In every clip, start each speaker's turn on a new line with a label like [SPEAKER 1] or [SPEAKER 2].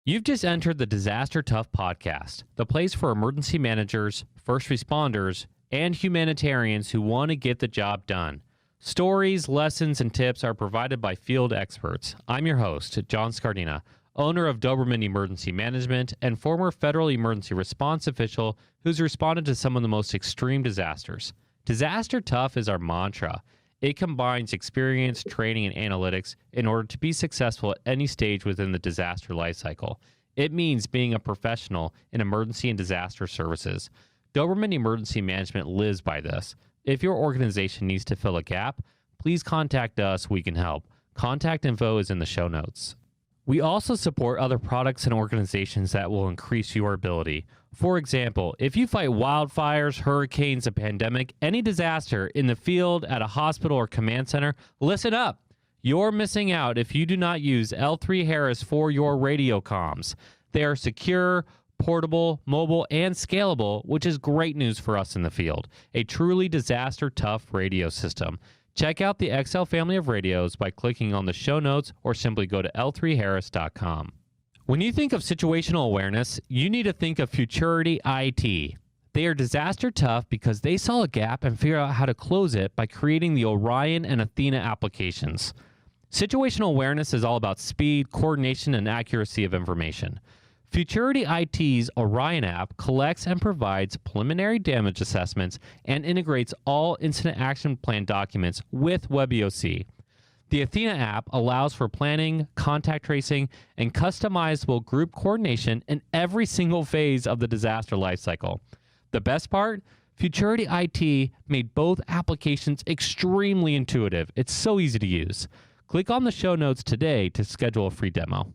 [SPEAKER 1] You've just entered the Disaster Tough podcast, the place for emergency managers, first responders, and humanitarians who want to get the job done. Stories, lessons, and tips are provided by field experts. I'm your host, John Scardina, owner of Doberman Emergency Management and former federal emergency response official who's responded to some of the most extreme disasters. Disaster Tough is our mantra. It combines experience, training, and analytics in order to be successful at any stage within the disaster lifecycle. It means being a professional in emergency and disaster services. Doberman Emergency Management lives by this. If your organization needs to fill a gap, please contact us. We can help. Contact info is in the show notes. We also support other products and organizations that will increase your ability. For example, if you fight wildfires, hurricanes, a pandemic, any disaster in the field, at a hospital or command center, listen up. You're missing out if you do not use L3 Harris for your radio comms. They are secure, portable, mobile, and scalable, which is great news for us in the field. A truly disaster-tough radio system. Check out the XL family of radios by clicking on the show notes or simply go to l3harris.com. When you think of situational awareness, you need to think of Futurity IT. They are disaster tough because they saw a gap and figured out how to close it by creating the Orion and Athena applications. Situational awareness is all about speed, coordination, and accuracy of information. Futurity IT's Orion app collects and provides preliminary damage assessments and integrates all incident action plan documents with WebEOC. The Athena app allows for planning, contact tracing, and customizable group coordination in every single phase of the disaster lifecycle. The best part? Futurity IT made both applications extremely intuitive. It's so easy to use. Click on the show notes today to schedule a free demo.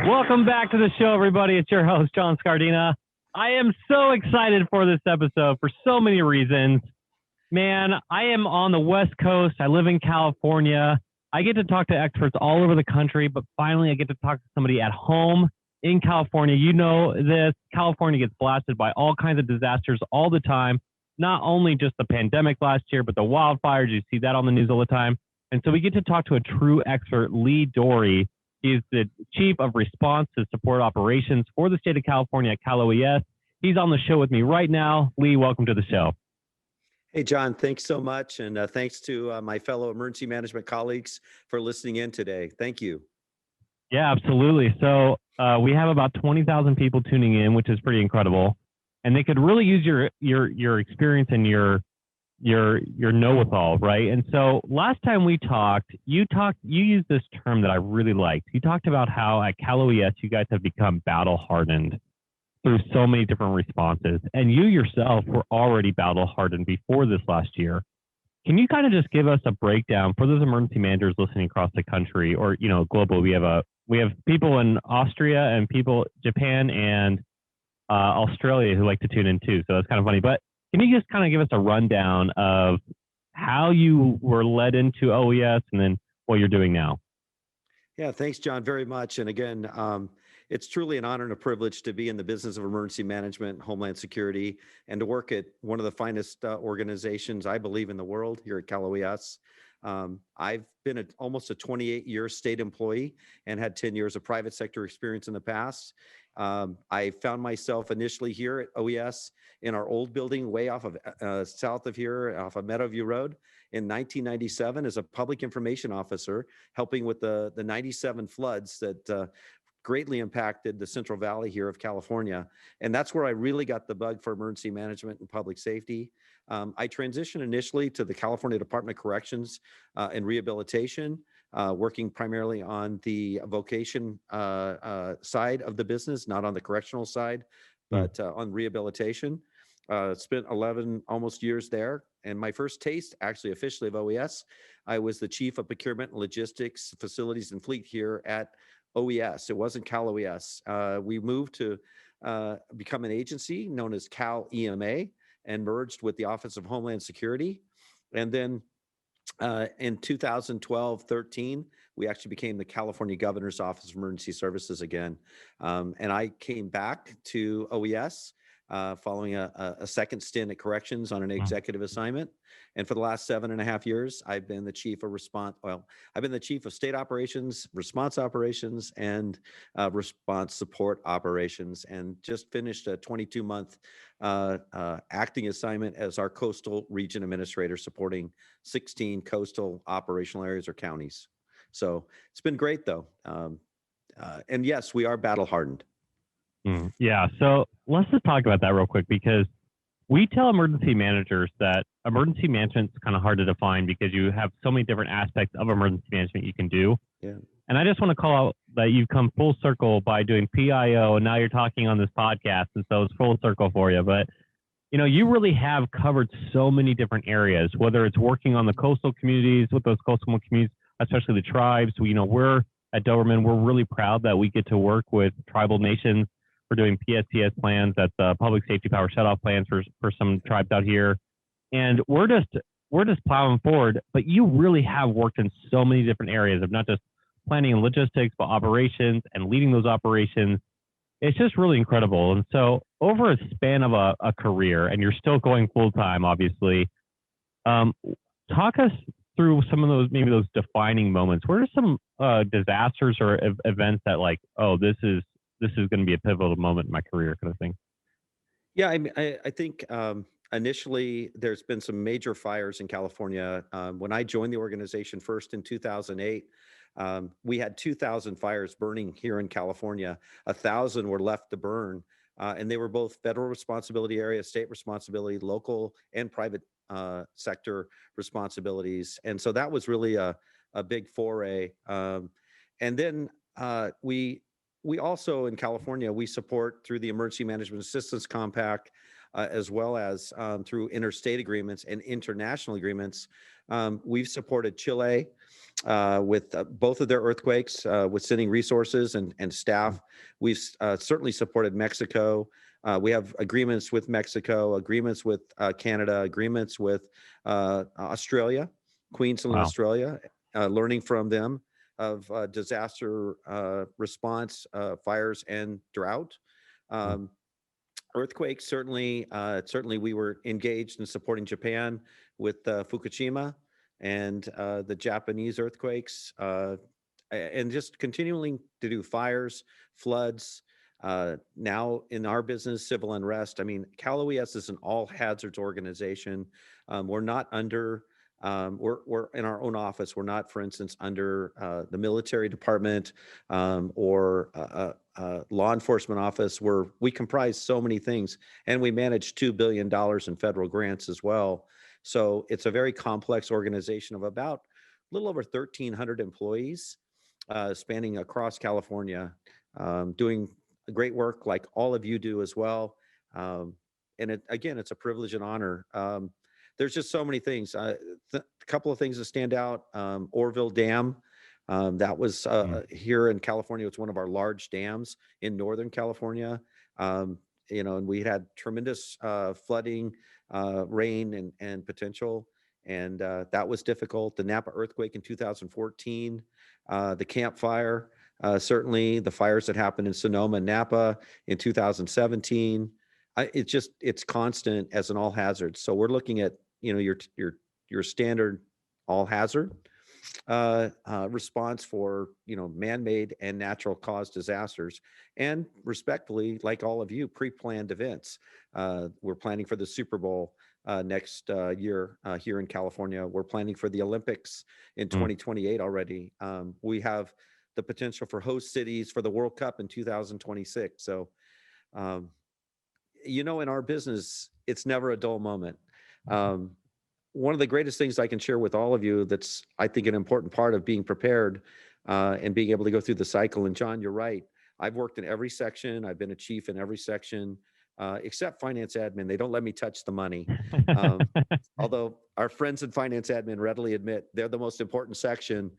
[SPEAKER 2] Welcome back to the show, everybody. It's your host, John Scardina. I am so excited for this episode for so many reasons. Man, I am on the West Coast. I live in California. I get to talk to experts all over the country, but finally I get to talk to somebody at home in California. You know this. California gets blasted by all kinds of disasters all the time. Not only just the pandemic last year, but the wildfires. You see that on the news all the time. And so we get to talk to a true expert, Lee Dorey. He's the Chief of Response to Support Operations for the state of California at CalOES. He's on the show with me right now. Lee, welcome to the show.
[SPEAKER 3] Hey, John, thanks so much. And thanks to my fellow emergency management colleagues for listening in today. Thank you.
[SPEAKER 2] Yeah, absolutely. So we have about 20,000 people tuning in, which is pretty incredible. And they could really use your experience and your know-with-all, right? And so last time we talked, you used this term that I really liked. You talked about how at CalOES you guys have become battle-hardened through so many different responses, and you yourself were already battle-hardened before this last year. Can you kind of just give us a breakdown for those emergency managers listening across the country, or globally? We have people in Austria and people Japan and Australia who like to tune in too. So that's kind of funny, but can you just kind of give us a rundown of how you were led into OES and then what you're doing now?
[SPEAKER 3] Yeah, thanks, John, very much. And again, it's truly an honor and a privilege to be in the business of emergency management, Homeland Security, and to work at one of the finest organizations, I believe, in the world here at CalOES. I've been almost a 28-year state employee and had 10 years of private sector experience in the past. I found myself initially here at OES in our old building way off of south of here, off of Meadowview Road in 1997 as a public information officer, helping with the 97 floods that greatly impacted the Central Valley here of California. And that's where I really got the bug for emergency management and public safety. I transitioned initially to the California Department of Corrections and Rehabilitation, working primarily on the vocation side of the business, not on the correctional side, but on rehabilitation. Spent 11 almost years there. And my first taste, actually officially of OES, I was the Chief of Procurement and Logistics, Facilities and Fleet here at OES. It wasn't CalOES. We moved to become an agency known as CalEMA and merged with the Office of Homeland Security. And then in 2012-13, we actually became the California Governor's Office of Emergency Services again. And I came back to OES following a second stint at corrections on an executive assignment. And for the last 7.5 years, I've been the chief of I've been the chief of state operations, response operations, and response support operations, and just finished a 22-month acting assignment as our coastal region administrator, supporting 16 coastal operational areas or counties. So it's been great, though. And yes, we are battle hardened.
[SPEAKER 2] Yeah. So let's just talk about that real quick, because we tell emergency managers that emergency management is kind of hard to define because you have so many different aspects of emergency management you can do.
[SPEAKER 3] Yeah.
[SPEAKER 2] And I just want to call out that you've come full circle by doing PIO, and now you're talking on this podcast. And so it's full circle for you. But, you know, you really have covered so many different areas, whether it's working on the coastal communities with those coastal communities, especially the tribes. We're at Doberman, we're really proud that we get to work with tribal nations. We're doing PSTS plans, that's public safety power shutoff plans for some tribes out here, and we're just plowing forward. But you really have worked in so many different areas of not just planning and logistics, but operations and leading those operations. It's just really incredible. And so, over a span of a career, and you're still going full time, obviously. Talk us through some of those defining moments. What are some disasters or events that, like, oh, this is going to be a pivotal moment in my career, kind of thing?
[SPEAKER 3] Yeah, I think initially there's been some major fires in California. When I joined the organization first in 2008, we had 2,000 fires burning here in California. 1,000 were left to burn, and they were both federal responsibility areas, state responsibility, local and private sector responsibilities. And so that was really a big foray. And then we also, in California, we support through the Emergency Management Assistance Compact, as well as through interstate agreements and international agreements. We've supported Chile with both of their earthquakes, with sending resources and staff. We've certainly supported Mexico. We have agreements with Mexico, agreements with Canada, agreements with Australia, Queensland,
[SPEAKER 2] Wow.
[SPEAKER 3] Australia, learning from them of disaster response, fires, and drought. Earthquakes, certainly we were engaged in supporting Japan with Fukushima and the Japanese earthquakes, and just continuing to do fires, floods. Now in our business, civil unrest. I mean, CalOES is an all hazards organization. We're not under we're in our own office. We're not, for instance, under the military department or law enforcement office, where we comprise so many things, and we manage $2 billion in federal grants as well. So it's a very complex organization of about a little over 1,300 employees, spanning across California, doing great work like all of you do as well. And again, it's a privilege and honor. There's just so many things. A couple of things that stand out. Orville Dam, that was here in California. It's one of our large dams in Northern California. And we had tremendous flooding, rain, and potential. And that was difficult. The Napa earthquake in 2014, the Camp Fire, certainly the fires that happened in Sonoma and Napa in 2017. It's constant as an all hazard. So we're looking at your standard all hazard response for man-made and natural cause disasters, and respectfully, like all of you, pre-planned events. We're planning for the Super Bowl next year here in California. We're planning for the Olympics in 2028 already. We have the potential for host cities for the World Cup in 2026. So in our business, it's never a dull moment. One of the greatest things I can share with all of you that's, I think, an important part of being prepared and being able to go through the cycle. And John, you're right. I've worked in every section. I've been a chief in every section, except finance admin. They don't let me touch the money. Although our friends in finance admin readily admit they're the most important section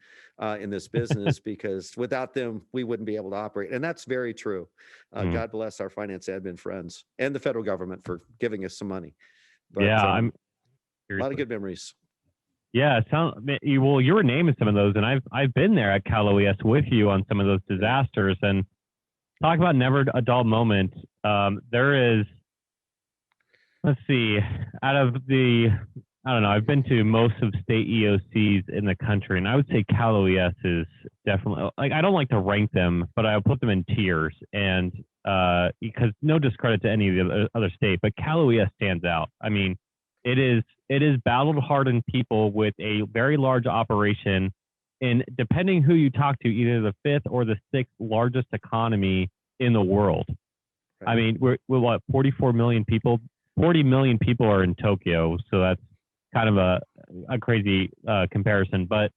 [SPEAKER 3] in this business, because without them, we wouldn't be able to operate. And that's very true. God bless our finance admin friends and the federal government for giving us some money. But,
[SPEAKER 2] yeah,
[SPEAKER 3] a lot of good memories.
[SPEAKER 2] Yeah, well, you were naming some of those, and I've been there at CalOES with you on some of those disasters. And talk about never a dull moment. There is Let's see. Out of the, I don't know, I've been to most of state EOCs in the country, and I would say CalOES is definitely, like, I don't like to rank them, but I'll put them in tiers. And because no discredit to any of the other state, but CalOES stands out. I mean, it is battled hardened people with a very large operation, and depending who you talk to, either the fifth or the sixth largest economy in the world.
[SPEAKER 3] Right.
[SPEAKER 2] I mean, we're what, 44 million people? 40 million people are in Tokyo, so that's kind of a crazy comparison. But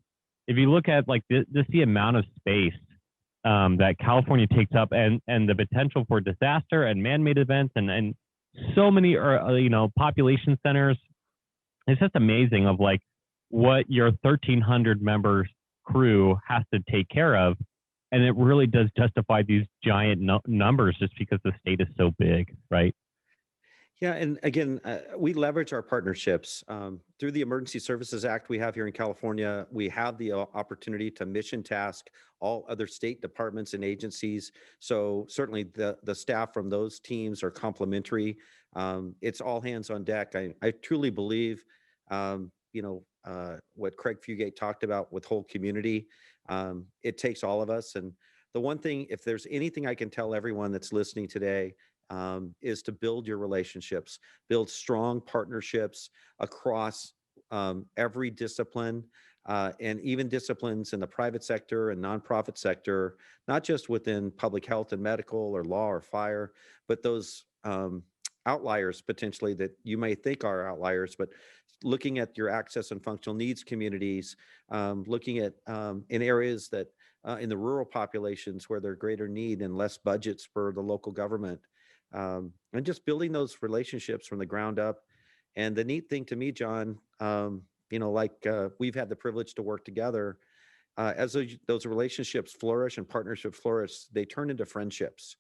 [SPEAKER 2] if you look at like just the amount of space that California takes up, and the potential for disaster and man-made events, and so many population centers, it's just amazing of like what your 1,300 members crew has to take care of. And it really does justify these giant numbers just because the state is so big, right?
[SPEAKER 3] Yeah, and again, we leverage our partnerships through the Emergency Services Act we have here in California. We have the opportunity to mission task all other state departments and agencies. So certainly the staff from those teams are complementary. It's all hands on deck. I truly believe, what Craig Fugate talked about with whole community. It takes all of us. And the one thing, if there's anything I can tell everyone that's listening today, is to build your relationships, build strong partnerships across every discipline, and even disciplines in the private sector and nonprofit sector, not just within public health and medical or law or fire, but those outliers potentially that you may think are outliers, but looking at your access and functional needs communities, looking at in areas that in the rural populations where there are greater need and less budgets for the local government, and just building those relationships from the ground up. And the neat thing to me, John, we've had the privilege to work together. As those relationships flourish and partnerships flourish, they turn into friendships,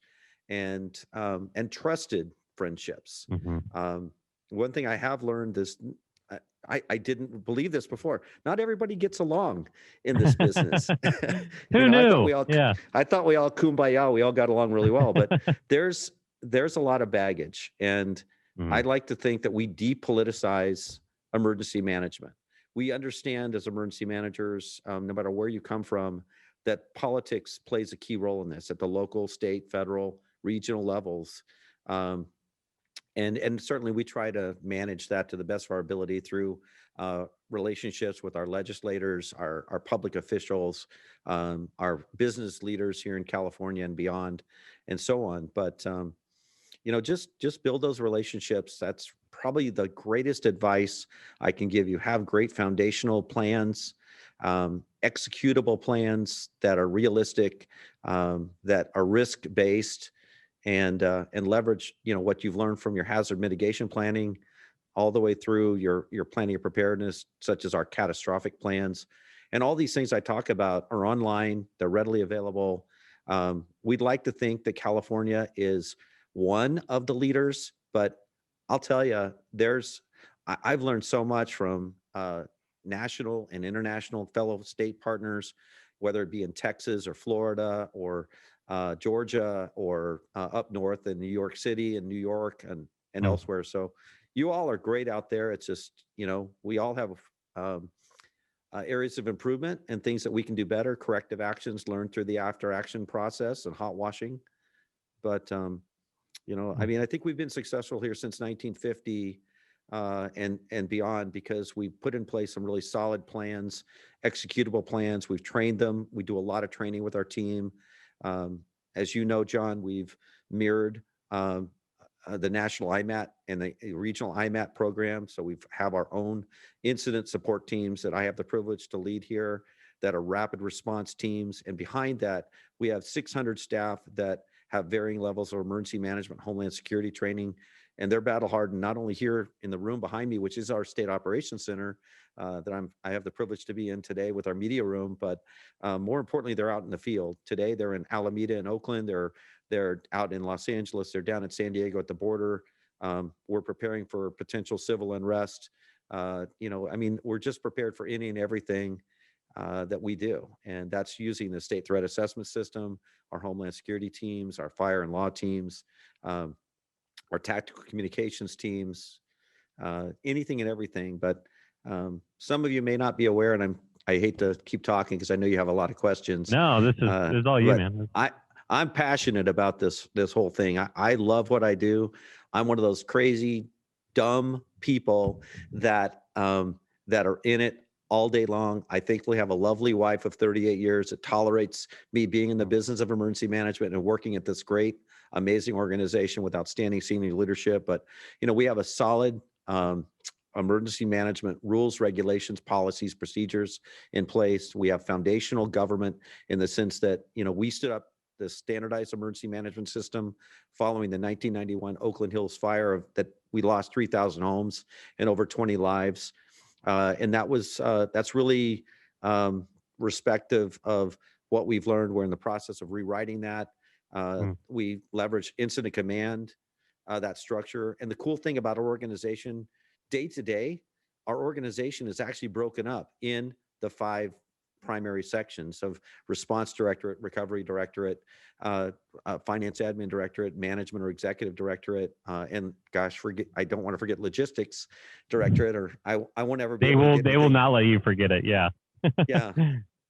[SPEAKER 3] and trusted friendships.
[SPEAKER 2] Mm-hmm.
[SPEAKER 3] One thing I have learned is I didn't believe this before. Not everybody gets along in this business.
[SPEAKER 2] Who knew?
[SPEAKER 3] I thought we all kumbaya. We all got along really well, but there's a lot of baggage, and I'd like to think that we depoliticize emergency management. We understand as emergency managers, no matter where you come from, that politics plays a key role in this at the local, state, federal, regional levels. And certainly we try to manage that to the best of our ability through relationships with our legislators, our public officials, our business leaders here in California and beyond, and so on. But just build those relationships. That's probably the greatest advice I can give you. Have great foundational plans, executable plans that are realistic, that are risk-based, and leverage what you've learned from your hazard mitigation planning all the way through your planning of preparedness, such as our catastrophic plans. And all these things I talk about are online. They're readily available. We'd like to think that California is one of the leaders, but I'll tell you, I've learned so much from national and international fellow state partners, whether it be in Texas or Florida or Georgia or up north in New York City and New York and elsewhere. So you all are great out there. It's just, we all have areas of improvement and things that we can do better, corrective actions learned through the after action process and hot washing. But, I think we've been successful here since 1950 and beyond, because we put in place some really solid plans, executable plans. We've trained them. We do a lot of training with our team. As you know, John, we've mirrored the national IMAT and the regional IMAT program. So we have our own incident support teams that I have the privilege to lead here that are rapid response teams. And behind that, we have 600 staff that have varying levels of emergency management, homeland security training, and they're battle hardened, not only here in the room behind me, which is our state operations center that I have the privilege to be in today with our media room, but more importantly, they're out in the field. Today, they're in Alameda and Oakland. They're out in Los Angeles. They're down in San Diego at the border. We're preparing for potential civil unrest. We're just prepared for any and everything that we do. And that's using the state threat assessment system, our homeland security teams, our fire and law teams. our tactical communications teams, anything and everything. But some of you may not be aware, and I hate to keep talking because I know you have a lot of questions.
[SPEAKER 2] No, this is all you,
[SPEAKER 3] but
[SPEAKER 2] man.
[SPEAKER 3] I'm passionate about this whole thing. I love what I do. I'm one of those crazy, dumb people that that are in it all day long. I thankfully have a lovely wife of 38 years that tolerates me being in the business of emergency management and working at this great, amazing organization with outstanding senior leadership. But we have a solid emergency management rules, regulations, policies, procedures in place. We have foundational government in the sense that we stood up the standardized emergency management system following the 1991 Oakland Hills fire that we lost 3,000 homes and over 20 lives. And that's really respective of what we've learned. We're in the process of rewriting that. We leverage incident command, that structure. And the cool thing about our organization, day to day, our organization is actually broken up in the 5 primary sections of response directorate, recovery directorate, finance admin directorate, management or executive directorate, and I don't want to forget logistics directorate, or I won't ever be
[SPEAKER 2] they will not let you forget it. Yeah.
[SPEAKER 3] Yeah.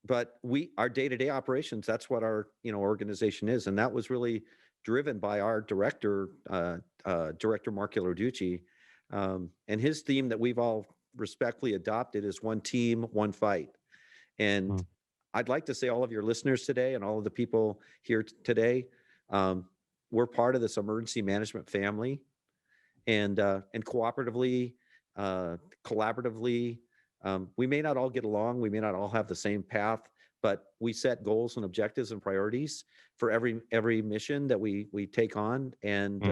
[SPEAKER 3] But our day-to-day operations, that's what our organization is. And that was really driven by our director, Mark Illarducci. And his theme that we've all respectfully adopted is one team, one fight. And I'd like to say all of your listeners today and all of the people here today, we're part of this emergency management family, and cooperatively, collaboratively, we may not all get along. We may not all have the same path, but we set goals and objectives and priorities for every mission that we take on, and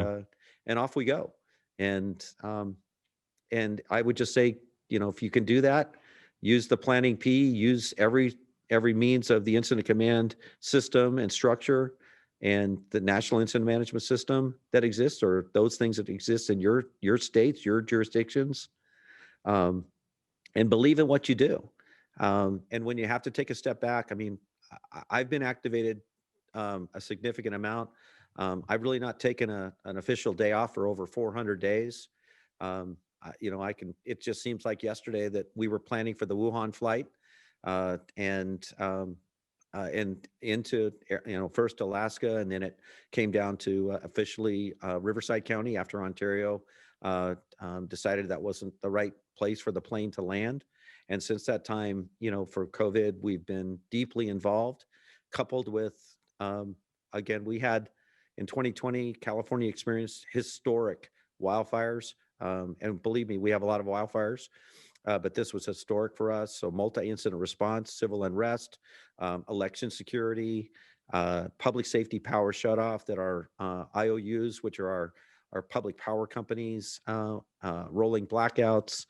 [SPEAKER 3] off we go. And I would just say, if you can do that, use the planning P, use every means of the incident command system and structure and the national incident management system that exists, or those things that exist in your states, your jurisdictions, and believe in what you do. And when you have to take a step back, I've been activated a significant amount. I've really not taken an official day off for over 400 days. It just seems like yesterday that we were planning for the Wuhan flight, and into first Alaska, and then it came down to officially Riverside County after Ontario decided that wasn't the right place for the plane to land. And since that time, for COVID, we've been deeply involved, coupled with, again, we had in 2020, California experienced historic wildfires. And believe me, we have a lot of wildfires, but this was historic for us. So multi-incident response, civil unrest, election security, public safety power shutoff that are IOUs, which are our public power companies, rolling blackouts,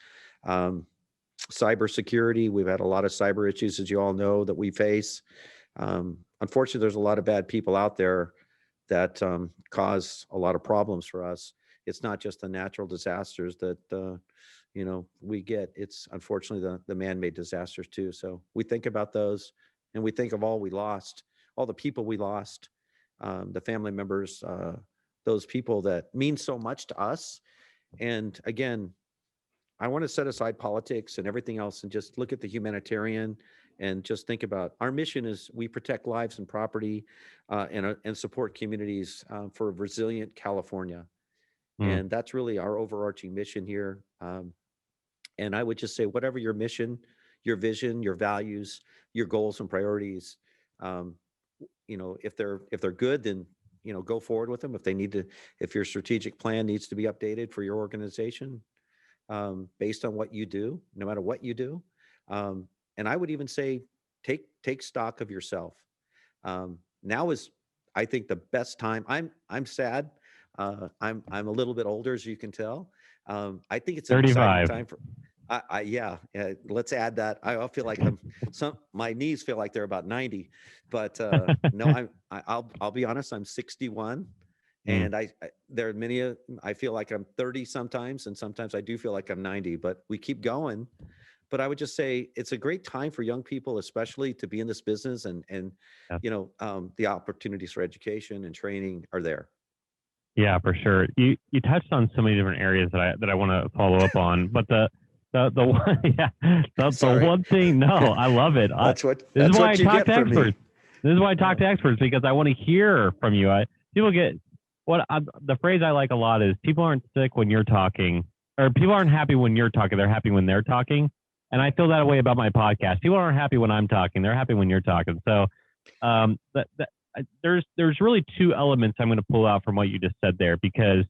[SPEAKER 3] cybersecurity. We've had a lot of cyber issues, as you all know, that we face. Unfortunately, there's a lot of bad people out there that cause a lot of problems for us. It's not just the natural disasters that we get. It's unfortunately the man-made disasters too. So we think about those, and we think of all we lost, all the people we lost, the family members, those people that mean so much to us. And again, I want to set aside politics and everything else and just look at the humanitarian and just think about our mission is we protect lives and property, and support communities for a resilient California. And that's really our overarching mission here. And I would just say, whatever your mission, your vision, your values, your goals and priorities, if they're good, then go forward with them. If your strategic plan needs to be updated for your organization, based on what you do, no matter what you do, and I would even say, take stock of yourself. Now is, I think, the best time. I'm sad. I'm a little bit older, as you can tell. I think it's an
[SPEAKER 2] 35.
[SPEAKER 3] exciting time for. Yeah. Let's add that. I feel like my knees feel like they're about 90, but no, I'll be honest. I'm 61, and there are many. I feel like I'm 30 sometimes, and sometimes I do feel like I'm 90. But we keep going. But I would just say it's a great time for young people, especially, to be in this business, and the opportunities for education and training are there.
[SPEAKER 2] Yeah, for sure. You touched on so many different areas that I want to follow up on, but the one yeah the
[SPEAKER 3] Sorry.
[SPEAKER 2] one thing, no, I love it. This is
[SPEAKER 3] That's
[SPEAKER 2] why I
[SPEAKER 3] what you
[SPEAKER 2] talk
[SPEAKER 3] get
[SPEAKER 2] to
[SPEAKER 3] from me.
[SPEAKER 2] experts. This is why I talk
[SPEAKER 3] Yeah.
[SPEAKER 2] to experts, because I want to hear from you. People get the phrase I like a lot is people aren't sick when you're talking, or people aren't happy when you're talking. They're happy when they're talking, and I feel that way about my podcast. People aren't happy when I'm talking. They're happy when you're talking. So there's really two elements I'm going to pull out from what you just said there, because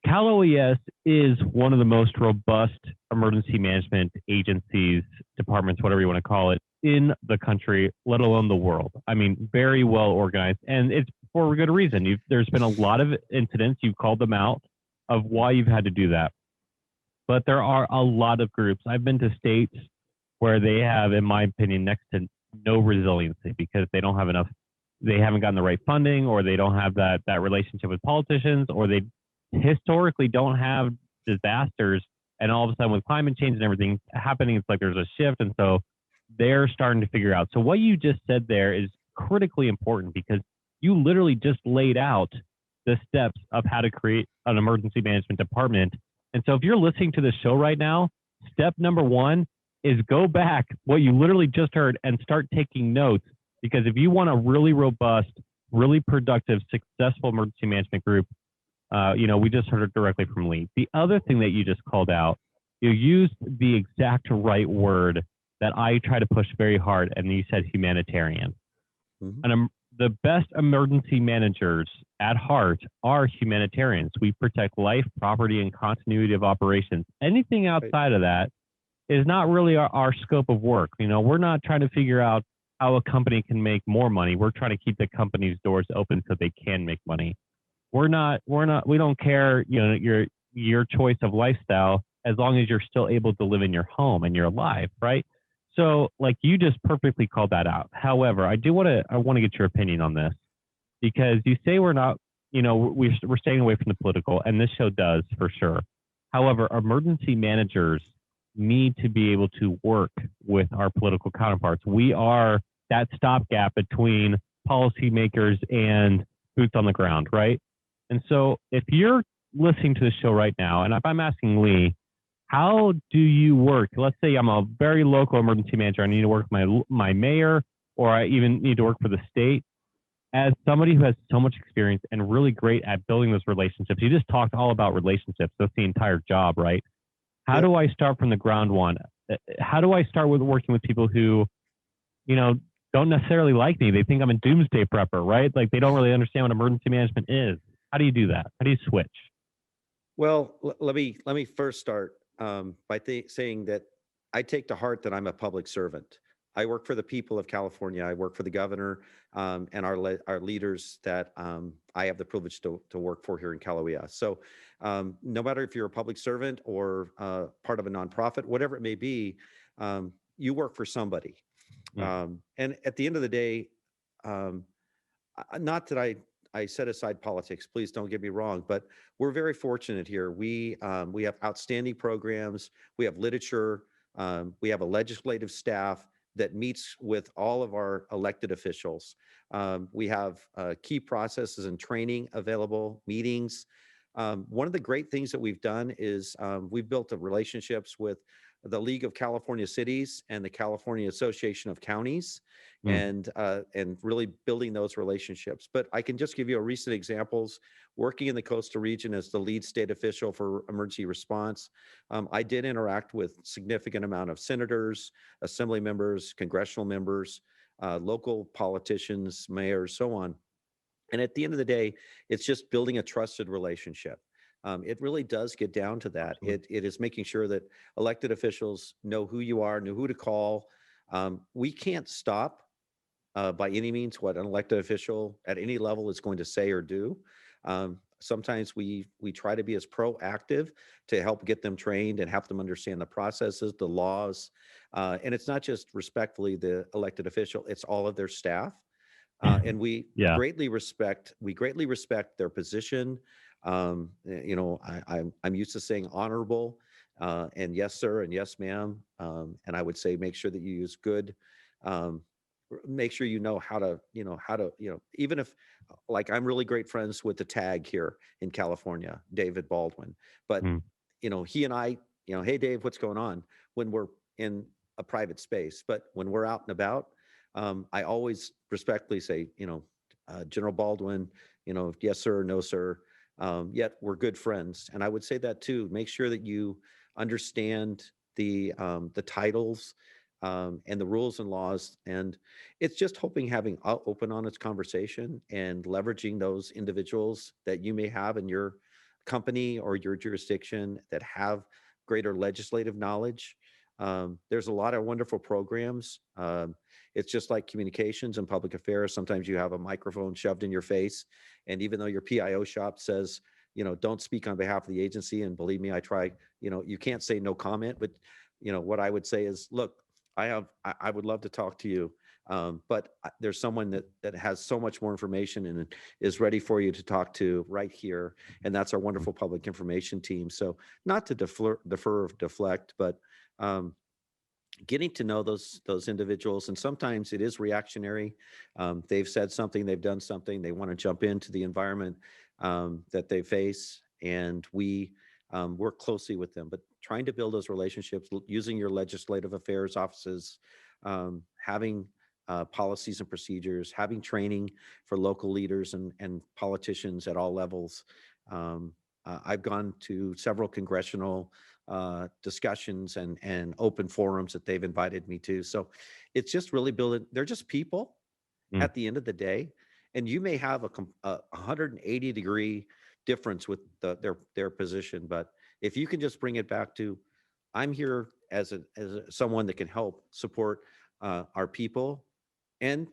[SPEAKER 2] CalOES is one of the most robust emergency management agencies, departments, whatever you want to call it, in the country, let alone the world. I mean, very well organized, and it's for a good reason. There's been a lot of incidents. You've called them out of why you've had to do that, but there are a lot of groups. I've been to states where they have, in my opinion, next to no resiliency, because they don't have enough. They haven't gotten the right funding, or they don't have that relationship with politicians, or they historically don't have disasters. And all of a sudden, with climate change and everything happening, it's like there's a shift, and so they're starting to figure out. So what you just said there is critically important, because you literally just laid out the steps of how to create an emergency management department. And so if you're listening to this show right now, step number one is go back what you literally just heard and start taking notes, because if you want a really robust, really productive, successful emergency management group, we just heard it directly from Lee. The other thing that you just called out, you used the exact right word that I try to push very hard, and you said humanitarian.
[SPEAKER 3] Mhm.
[SPEAKER 2] And the best emergency managers at heart are humanitarians. We protect life, property, and continuity of operations. Anything outside of that is not really our scope of work. We're not trying to figure out how a company can make more money. We're trying to keep the company's doors open so they can make money. We don't care, your choice of lifestyle, as long as you're still able to live in your home and you're alive, right? So, like, you just perfectly called that out. However, I want to get your opinion on this, because you say we're not, we're staying away from the political, and this show does for sure. However, emergency managers need to be able to work with our political counterparts. We are that stopgap between policymakers and boots on the ground, right? And so if you're listening to the show right now, and if I'm asking Lee, how do you work? Let's say I'm a very local emergency manager. I need to work with my mayor, or I even need to work for the state. As somebody who has so much experience and really great at building those relationships, you just talked all about relationships. That's the entire job, right? How
[SPEAKER 3] Yep.
[SPEAKER 2] do I start from the ground one? How do I start with working with people who, don't necessarily like me? They think I'm a doomsday prepper, right? Like, they don't really understand what emergency management is. How do you do that? How do you switch?
[SPEAKER 3] Well, let me first start by saying that I take to heart that I'm a public servant. I work for the people of California. I work for the governor and our leaders that I have the privilege to work for here in CalOES. So, no matter if you're a public servant or part of a nonprofit, whatever it may be, you work for somebody. And at the end of the day, um, not that I set aside politics. Please don't get me wrong, but we're very fortunate here. We have outstanding programs. We have literature. We have a legislative staff that meets with all of our elected officials. We have key processes and training available, meetings. One of the great things that we've done is we've built relationships with the League of California Cities and the California Association of Counties, and really building those relationships. But I can just give you a recent examples. Working in the coastal region as the lead state official for emergency response, I did interact with significant amount of senators, assembly members, congressional members, local politicians, mayors, so on. And at the end of the day, it's just building a trusted relationship. It really does get down to that. It is making sure that elected officials know who you are, know who to call. We can't stop by any means what an elected official at any level is going to say or do. Sometimes we try to be as proactive to help get them trained and help them understand the processes, the laws, and it's not just respectfully the elected official; it's all of their staff. And we
[SPEAKER 2] Yeah.
[SPEAKER 3] greatly respect their position. I'm used to saying honorable and yes sir and yes ma'am, and I would say make sure that you use good make sure you know how to, even if, like, I'm really great friends with the tag here in California, David Baldwin, but
[SPEAKER 2] Mm.
[SPEAKER 3] he and I, hey Dave, what's going on, when we're in a private space. But when we're out and about, I always respectfully say, General Baldwin, yes sir, no sir. Yet we're good friends, and I would say that too. Make sure that you understand the titles, and the rules and laws, and it's just hoping having open, honest conversation and leveraging those individuals that you may have in your company or your jurisdiction that have greater legislative knowledge. There's a lot of wonderful programs. It's just like communications and public affairs. Sometimes you have a microphone shoved in your face, and even though your PIO shop says, don't speak on behalf of the agency, and believe me, I try, you can't say no comment, but what I would say is, look, I would love to talk to you. But there's someone that has so much more information and is ready for you to talk to right here. And that's our wonderful public information team. So not to defer or deflect, but getting to know those individuals. And sometimes it is reactionary. They've said something, they've done something, they want to jump into the environment that they face. And we work closely with them, but trying to build those relationships using your legislative affairs offices, having policies and procedures, having training for local leaders and politicians at all levels. I've gone to several congressional discussions and open forums that they've invited me to. So it's just really building, they're just people at the end of the day. And you may have a 180-degree difference with their position, but if you can just bring it back to, I'm here as someone that can help support our people, and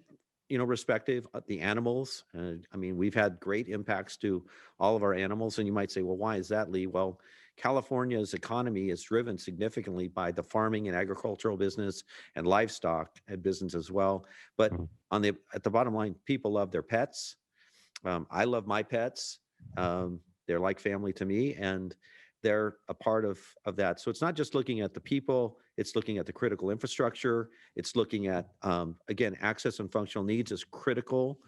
[SPEAKER 3] respective the animals. I mean, we've had great impacts to all of our animals, and you might say, well, why is that, Lee? Well, California's economy is driven significantly by the farming and agricultural business and livestock business as well. But at the bottom line, people love their pets. I love my pets. They're like family to me, and they're a part of that. So it's not just looking at the people, it's looking at the critical infrastructure. It's looking at, again, access and functional needs is critical.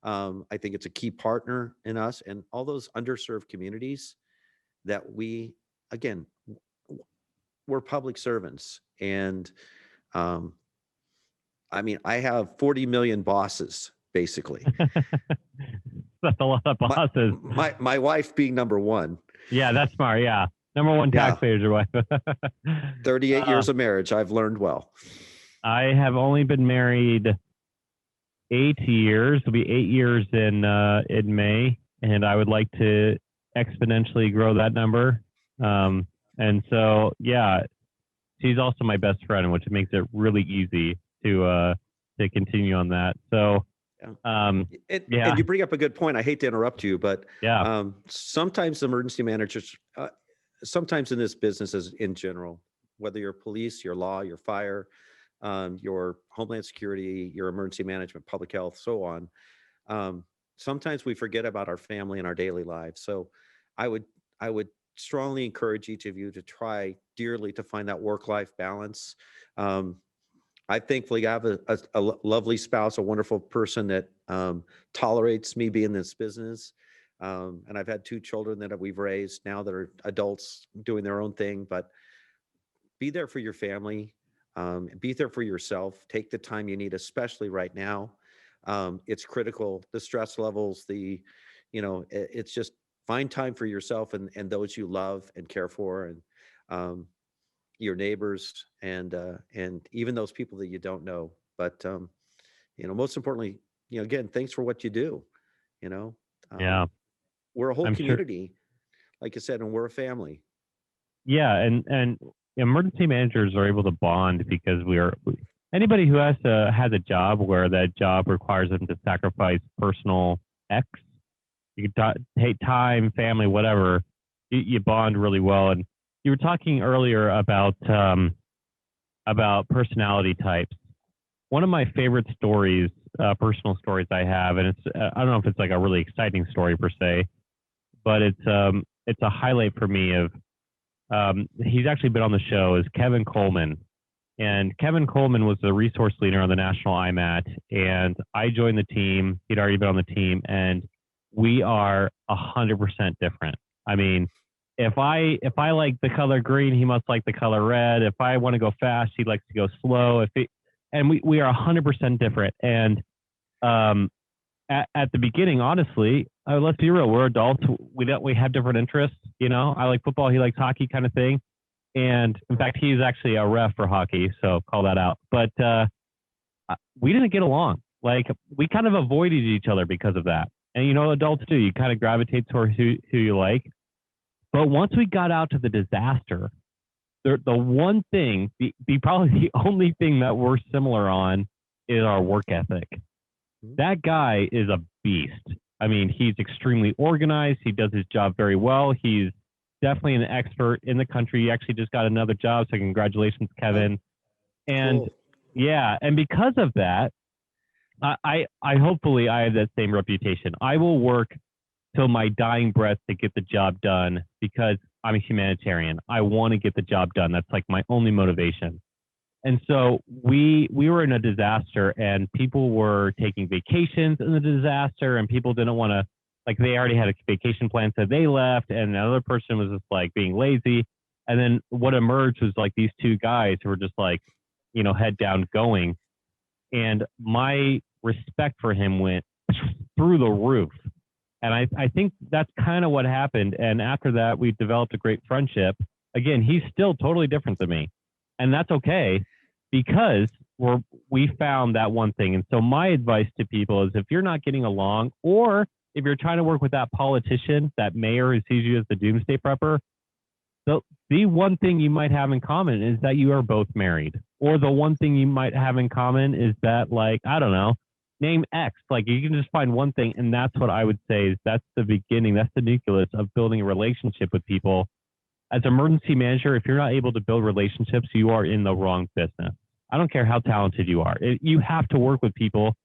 [SPEAKER 3] I think it's a key partner in us and all those underserved communities that again, we're public servants. And I mean, I have 40 million bosses, basically.
[SPEAKER 2] That's a lot of bosses.
[SPEAKER 3] My wife being number one.
[SPEAKER 2] Yeah, that's smart. Yeah. Number one taxpayer is your wife.
[SPEAKER 3] 38 years of marriage. I've learned well.
[SPEAKER 2] I have only been married 8 years. It'll be 8 years in May. And I would like to exponentially grow that number. And so, yeah, she's also my best friend, which makes it really easy to continue on that. So,
[SPEAKER 3] and you bring up a good point. I hate to interrupt you, but sometimes emergency managers, sometimes in this business as in general, whether you're police, your law, your fire, your homeland security, your emergency management, public health, so on. Sometimes we forget about our family and our daily lives. So I would strongly encourage each of you to try dearly to find that work-life balance. I thankfully have a lovely spouse, a wonderful person that tolerates me being in this business. And I've had 2 children that we've raised now that are adults doing their own thing, but be there for your family, be there for yourself, take the time you need, especially right now. It's critical, the stress levels, it's just find time for yourself and those you love and care for, and your neighbors, and even those people that you don't know. But most importantly, again, thanks for what you do. We're a whole community, like I said, and we're a family.
[SPEAKER 2] Yeah, and emergency managers are able to bond because anybody who has a job where that job requires them to sacrifice personal X, you can take time, family, whatever, you bond really well. And you were talking earlier about personality types. One of my favorite stories, personal stories I have, and I don't know if it's like a really exciting story per se, but it's a highlight for me of, he's actually been on the show, is Kevin Coleman. And Kevin Coleman was the resource leader on the national IMAT, and I joined the team. He'd already been on the team, and we are 100% different. I mean, if I like the color green, he must like the color red. If I want to go fast, he likes to go slow. And we are 100% different. And at the beginning, honestly, let's be real, we're adults. We have different interests. You know, I like football, he likes hockey, kind of thing. And in fact, he's actually a ref for hockey, so call that out. But we didn't get along. Like, we kind of avoided each other because of that. And, you know, adults do. You kind of gravitate toward who you like. But once we got out to the disaster, the one thing, probably the only thing that we're similar on is our work ethic. That guy is a beast. I mean, he's extremely organized. He does his job very well. He's definitely an expert in the country. He actually just got another job, so congratulations, Kevin. And cool. Yeah, and because of that, I hopefully I have that same reputation. I will work till my dying breath to get the job done because I'm a humanitarian. I want to get the job done. That's like my only motivation. And so we were in a disaster, and people were taking vacations in the disaster, and people didn't want to, like, they already had a vacation plan, so they left, and another person was just like being lazy. And then what emerged was like these two guys who were just like, you know, head down going. And my respect for him went through the roof. And I think that's kind of what happened. And after that, we developed a great friendship. Again, he's still totally different than me. And that's okay, because we found that one thing. And so my advice to people is, if you're not getting along, or if you're trying to work with that politician, that mayor who sees you as the doomsday prepper, the one thing you might have in common is that you are both married. Or the one thing you might have in common is that, like, I don't know, name X. Like, you can just find one thing, and that's what I would say is that's the beginning, that's the nucleus of building a relationship with people. As an emergency manager, if you're not able to build relationships, you are in the wrong business. I don't care how talented you are. You have to work with people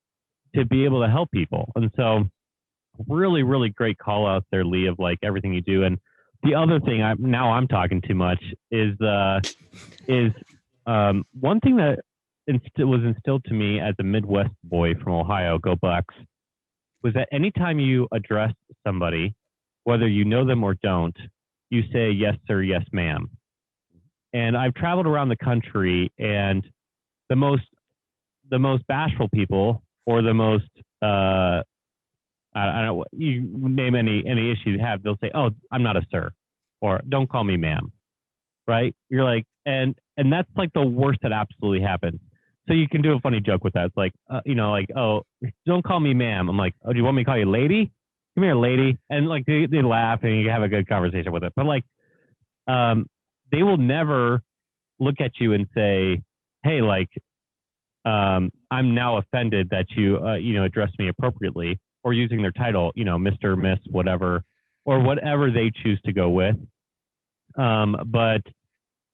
[SPEAKER 2] to be able to help people. And so really, really great call out there, Lee, of like everything you do. And the other thing, I'm talking too much, is one thing that was instilled to me as a Midwest boy from Ohio, go Bucks, was that anytime you address somebody, whether you know them or don't, you say, yes, sir, yes, ma'am. And I've traveled around the country, and the most bashful people, or the most, I don't know, you name any issue you have, they'll say, oh, I'm not a sir, or don't call me ma'am, right? You're like, and that's like the worst that absolutely happens. So you can do a funny joke with that. It's like, you know, like, oh, don't call me ma'am. I'm like, oh, do you want me to call you lady? Come here, lady. And like, they laugh, and you have a good conversation with it. But like, they will never look at you and say, hey, like, I'm now offended that you, you know, address me appropriately, or using their title, you know, Mr., Miss, whatever, or whatever they choose to go with. But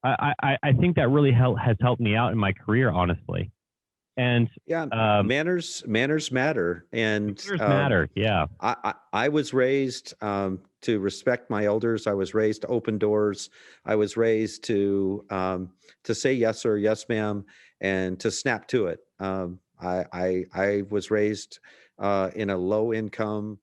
[SPEAKER 2] I think that really has helped me out in my career, honestly. And
[SPEAKER 3] yeah, manners matter, and
[SPEAKER 2] manners matter. Yeah,
[SPEAKER 3] I was raised to respect my elders. I was raised to open doors. I was raised to say yes sir, yes ma'am, and to snap to it. I was raised in a low income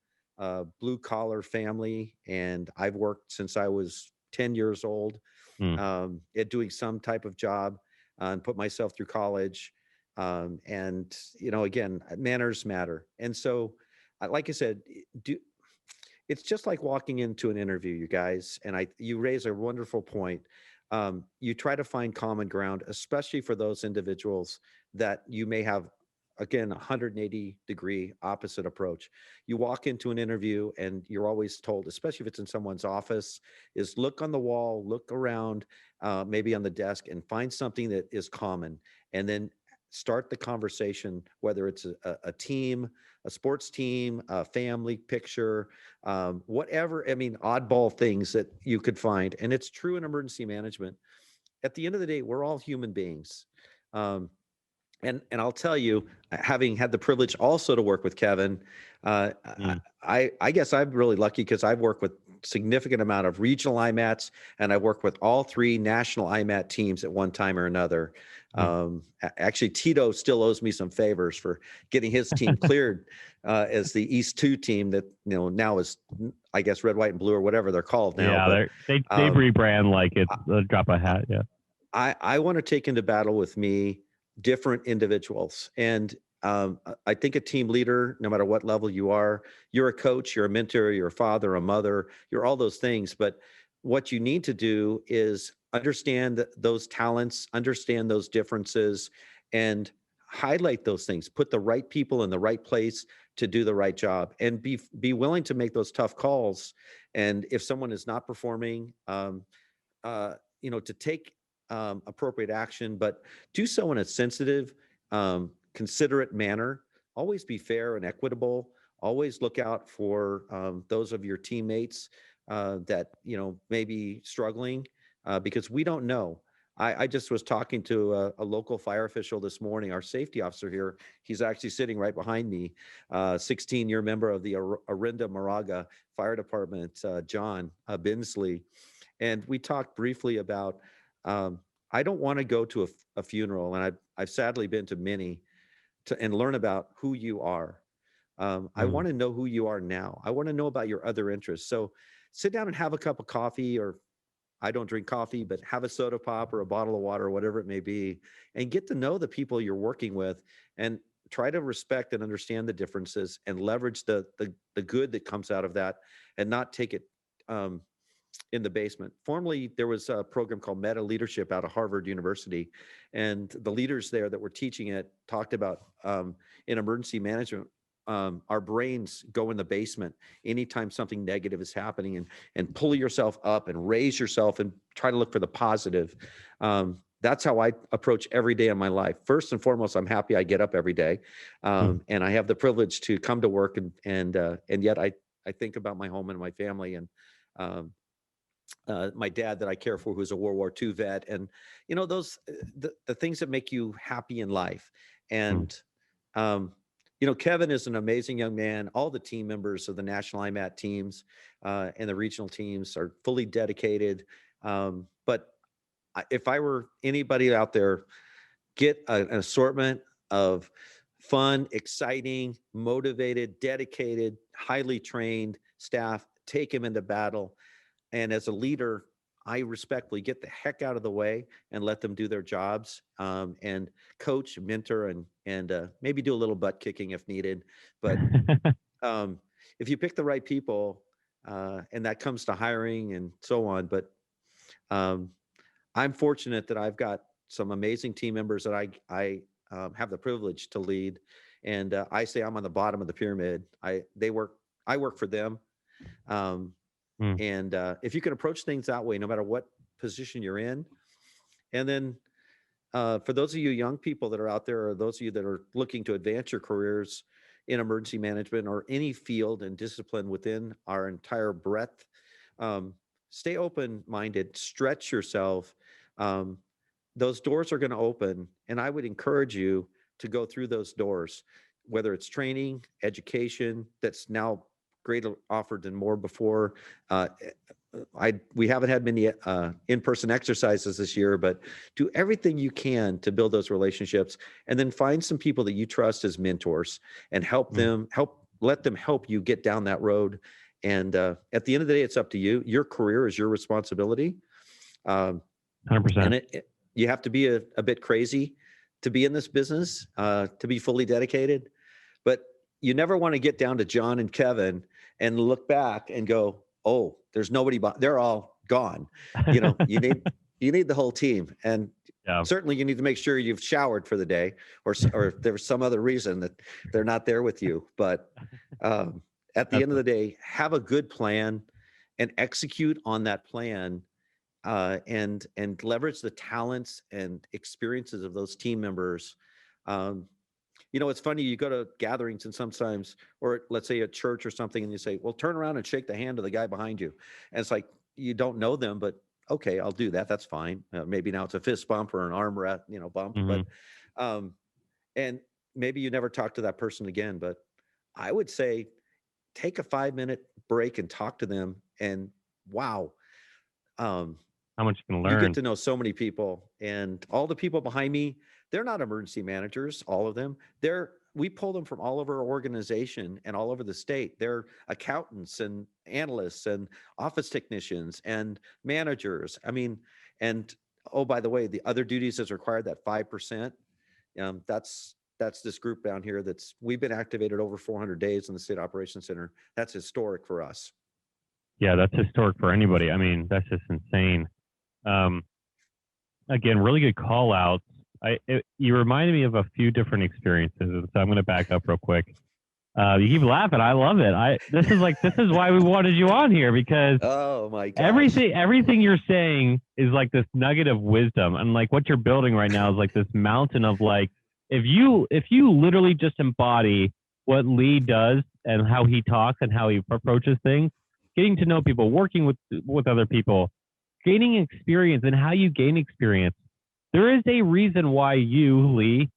[SPEAKER 3] blue collar family, and I've worked since I was 10 years old at doing some type of job, and put myself through college. And, you know, again, manners matter. And so, like I said, it's just like walking into an interview, you guys. And you raise a wonderful point. You try to find common ground, especially for those individuals that you may have, again, 180-degree opposite approach. You walk into an interview, and you're always told, especially if it's in someone's office, is look on the wall, look around, maybe on the desk, and find something that is common. And then start the conversation, whether it's a team, a sports team, a family picture, whatever. I mean, oddball things that you could find. And it's true in emergency management. At the end of the day, we're all human beings. And I'll tell you, having had the privilege also to work with Kevin, I guess I'm really lucky because I've worked with significant amount of regional IMATs, and I worked with all 3 national IMAT teams at one time or another. Actually, Tito still owes me some favors for getting his team cleared as the East 2 team that, now is, I guess, red, white, and blue or whatever they're called now.
[SPEAKER 2] Yeah, they rebrand like it's a drop of a hat. Yeah.
[SPEAKER 3] I want to take into battle with me different individuals. And I think a team leader, no matter what level you are, you're a coach, you're a mentor, you're a father, a mother, you're all those things. But what you need to do is understand those talents, understand those differences, and highlight those things. Put the right people in the right place to do the right job, and be willing to make those tough calls. And if someone is not performing, to take appropriate action, but do so in a sensitive, considerate manner. Always be fair and equitable. Always look out for those of your teammates that may be struggling, because we don't know. I just was talking to a local fire official this morning, our safety officer here. He's actually sitting right behind me, 16-year member of the Arinda Moraga Fire Department, John Binsley. And we talked briefly about, I don't want to go to a funeral, and I've sadly been to many, and learn about who you are. I want to know who you are now. I want to know about your other interests. So sit down and have a cup of coffee, or I don't drink coffee, but have a soda pop or a bottle of water, or whatever it may be, and get to know the people you're working with, and try to respect and understand the differences, and leverage the good that comes out of that, and not take it in the basement. Formerly, there was a program called Meta Leadership out of Harvard University, and the leaders there that were teaching it talked about, in emergency management, our brains go in the basement anytime something negative is happening, and pull yourself up and raise yourself and try to look for the positive. That's how I approach every day in my life. First and foremost, I'm happy I get up every day, and I have the privilege to come to work, and yet I think about my home and my family, and my dad that I care for, who's a World War II vet, and those the things that make you happy in life. And Kevin is an amazing young man. All the team members of the national IMAT teams and the regional teams are fully dedicated. But if I were anybody out there, get an assortment of fun, exciting, motivated, dedicated, highly trained staff. Take them into battle. And as a leader, I respectfully get the heck out of the way and let them do their jobs, and coach, mentor, and maybe do a little butt kicking if needed. But if you pick the right people, and that comes to hiring and so on. But I'm fortunate that I've got some amazing team members that I have the privilege to lead. And I say I'm on the bottom of the pyramid. I work for them. And if you can approach things that way, no matter what position you're in. And then for those of you young people that are out there, or those of you that are looking to advance your careers in emergency management or any field and discipline within our entire breadth, stay open-minded, stretch yourself. Those doors are going to open, and I would encourage you to go through those doors, whether it's training, education, that's now greater offered than more before. We haven't had many in-person exercises this year, but do everything you can to build those relationships, and then find some people that you trust as mentors, and let them help you get down that road. And at the end of the day, it's up to you. Your career is your responsibility.
[SPEAKER 2] 100%.
[SPEAKER 3] And you have to be a bit crazy to be in this business, to be fully dedicated. But you never want to get down to John and Kevin and look back and go, oh, there's nobody, they're all gone. You need the whole team. And certainly you need to make sure you've showered for the day, or if there's some other reason that they're not there with you. But at the end of the day, have a good plan and execute on that plan, and leverage the talents and experiences of those team members. It's funny, you go to gatherings and sometimes, or let's say at church or something, and you say, well, turn around and shake the hand of the guy behind you. And it's like, you don't know them, but okay, I'll do that. That's fine. Maybe now it's a fist bump or an arm bump, but, and maybe you never talk to that person again. But I would say, take a 5-minute break and talk to them. And wow,
[SPEAKER 2] how much you can
[SPEAKER 3] You
[SPEAKER 2] learn.
[SPEAKER 3] get to know so many people, and all the people behind me, they're not emergency managers, all of them. We pull them from all over our organization and all over the state. They're accountants and analysts and office technicians and managers. I mean, and oh, by the way, the other duties that's required, that 5%, that's this group down here we've been activated over 400 days in the State Operations Center. That's historic for us.
[SPEAKER 2] Yeah, that's historic for anybody. I mean, that's just insane. Again, really good call outs. You reminded me of a few different experiences, so I'm going to back up real quick. You keep laughing. I love it. This is why we wanted you on here, because
[SPEAKER 3] oh my gosh,
[SPEAKER 2] everything you're saying is like this nugget of wisdom, and like what you're building right now is like this mountain of like, if you literally just embody what Lee does and how he talks and how he approaches things, getting to know people, working with other people, gaining experience, and how you gain experience. There is a reason why you, Lee,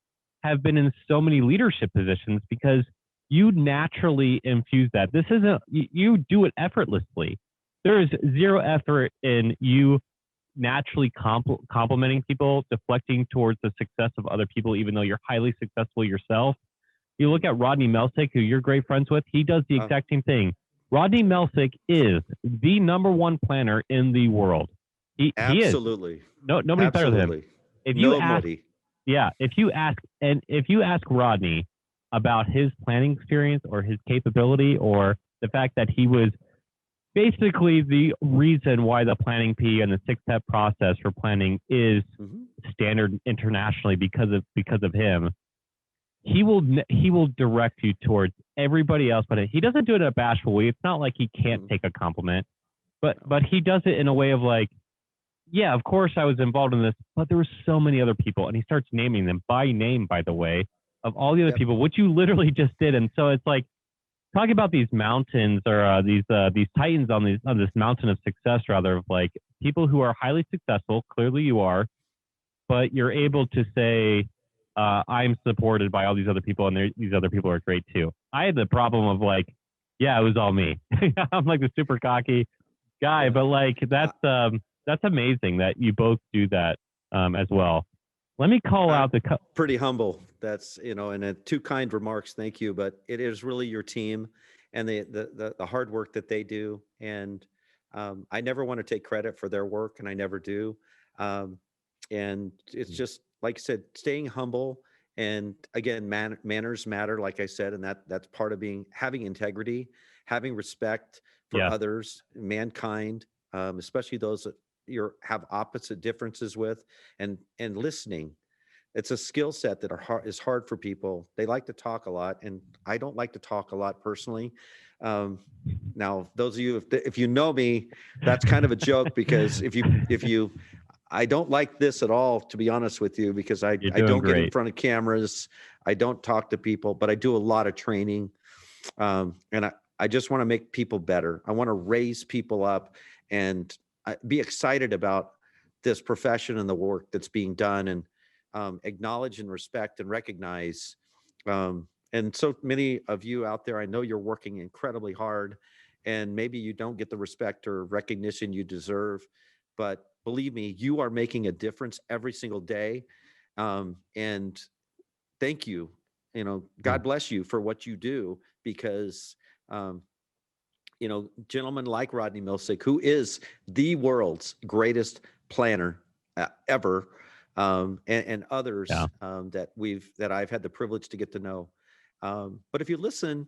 [SPEAKER 2] have been in so many leadership positions, because you naturally infuse that. This isn't, you do it effortlessly. There is zero effort in you naturally complimenting people, deflecting towards the success of other people, even though you're highly successful yourself. You look at Rodney Melsick, who you're great friends with, he does the exact same thing. Rodney Melsick is the #1 planner in the world. He
[SPEAKER 3] absolutely.
[SPEAKER 2] He is. Nobody's better than him. If you ask Rodney about his planning experience or his capability, or the fact that he was basically the reason why the planning P and the 6-step process for planning is standard internationally because of him, he will direct you towards everybody else. But he doesn't do it in a bashful way. It's not like he can't take a compliment, but he does it in a way of like, yeah, of course I was involved in this, but there were so many other people, and he starts naming them by name, by the way, of all the other people, which you literally just did. And so it's like, talking about these mountains, or these titans on this mountain of success, rather, of like people who are highly successful. Clearly you are, but you're able to say, I'm supported by all these other people, and these other people are great too. I had the problem of like, yeah, it was all me. I'm like the super cocky guy, but like that's amazing that you both do that as well. Let me call out
[SPEAKER 3] pretty humble. That's, and two kind remarks. Thank you. But it is really your team and the hard work that they do. And I never want to take credit for their work, and I never do. And it's just, like I said, staying humble. And again, manners matter, like I said, and that's part of having integrity, having respect for others, mankind, especially those that have opposite differences with, and listening. It's a skill set that is hard for people. They like to talk a lot, and I don't like to talk a lot personally. Now, those of you, if you know me, that's kind of a joke, because if you, I don't like this at all, to be honest with you, because I don't get in front of cameras. I don't talk to people, but I do a lot of training. And I just want to make people better. I want to raise people up and be excited about this profession and the work that's being done, and acknowledge and respect and recognize. And so many of you out there, I know you're working incredibly hard, and maybe you don't get the respect or recognition you deserve, but believe me, you are making a difference every single day. And thank you. God bless you for what you do, because gentlemen like Rodney Milsick, who is the world's greatest planner ever, and others that I've had the privilege to get to know. But if you listen,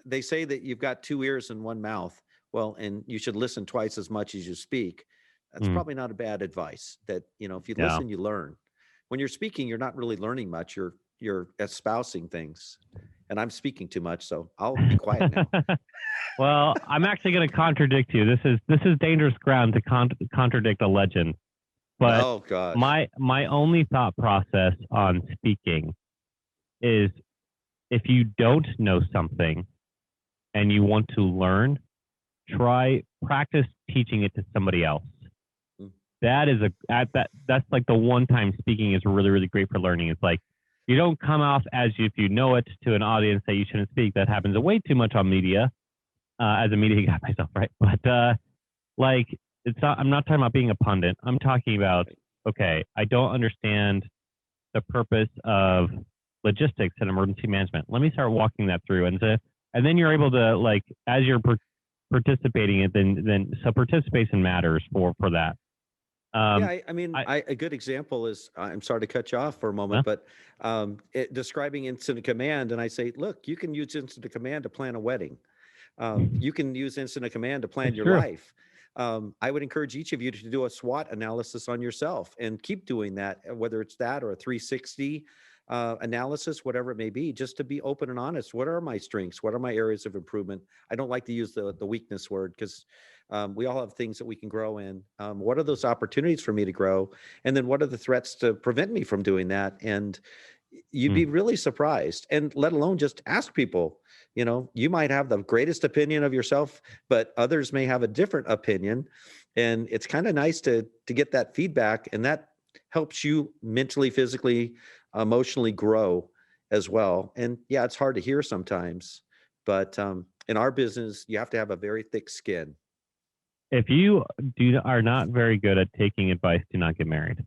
[SPEAKER 3] they say that you've got 2 ears and 1 mouth. Well, and you should listen twice as much as you speak. That's probably not a bad advice. That, if you listen, you learn. When you're speaking, you're not really learning much. You're espousing things. And I'm speaking too much, so I'll be quiet now.
[SPEAKER 2] Well, I'm actually going to contradict you. This is dangerous ground to contradict a legend. But
[SPEAKER 3] oh gosh,
[SPEAKER 2] my only thought process on speaking is, if you don't know something and you want to learn, practice teaching it to somebody else. That's like the one time speaking is really, really great for learning. It's like, you don't come off as if you know it to an audience that you shouldn't speak. That happens way too much on media, as a media guy myself, right? But like, it's not, I'm not talking about being a pundit. I'm talking about, okay, I don't understand the purpose of logistics and emergency management. Let me start walking that through. And then you're able to, like, as you're participating in it, so participation matters for that.
[SPEAKER 3] Yeah, I mean, a good example is, I'm sorry to cut you off for a moment, but describing incident command, and I say, look, you can use incident command to plan a wedding. You can use incident command to plan your life. I would encourage each of you to do a SWOT analysis on yourself and keep doing that, whether it's that or a 360 analysis, whatever it may be, just to be open and honest. What are my strengths? What are my areas of improvement? I don't like to use the weakness word, because we all have things that we can grow in. What are those opportunities for me to grow? And then what are the threats to prevent me from doing that? And you'd be really surprised. And let alone just ask people, you might have the greatest opinion of yourself, but others may have a different opinion. And it's kind of nice to get that feedback, and that helps you mentally, physically, emotionally grow as well. And yeah, it's hard to hear sometimes, but in our business, you have to have a very thick skin.
[SPEAKER 2] If you are not very good at taking advice, do not get married.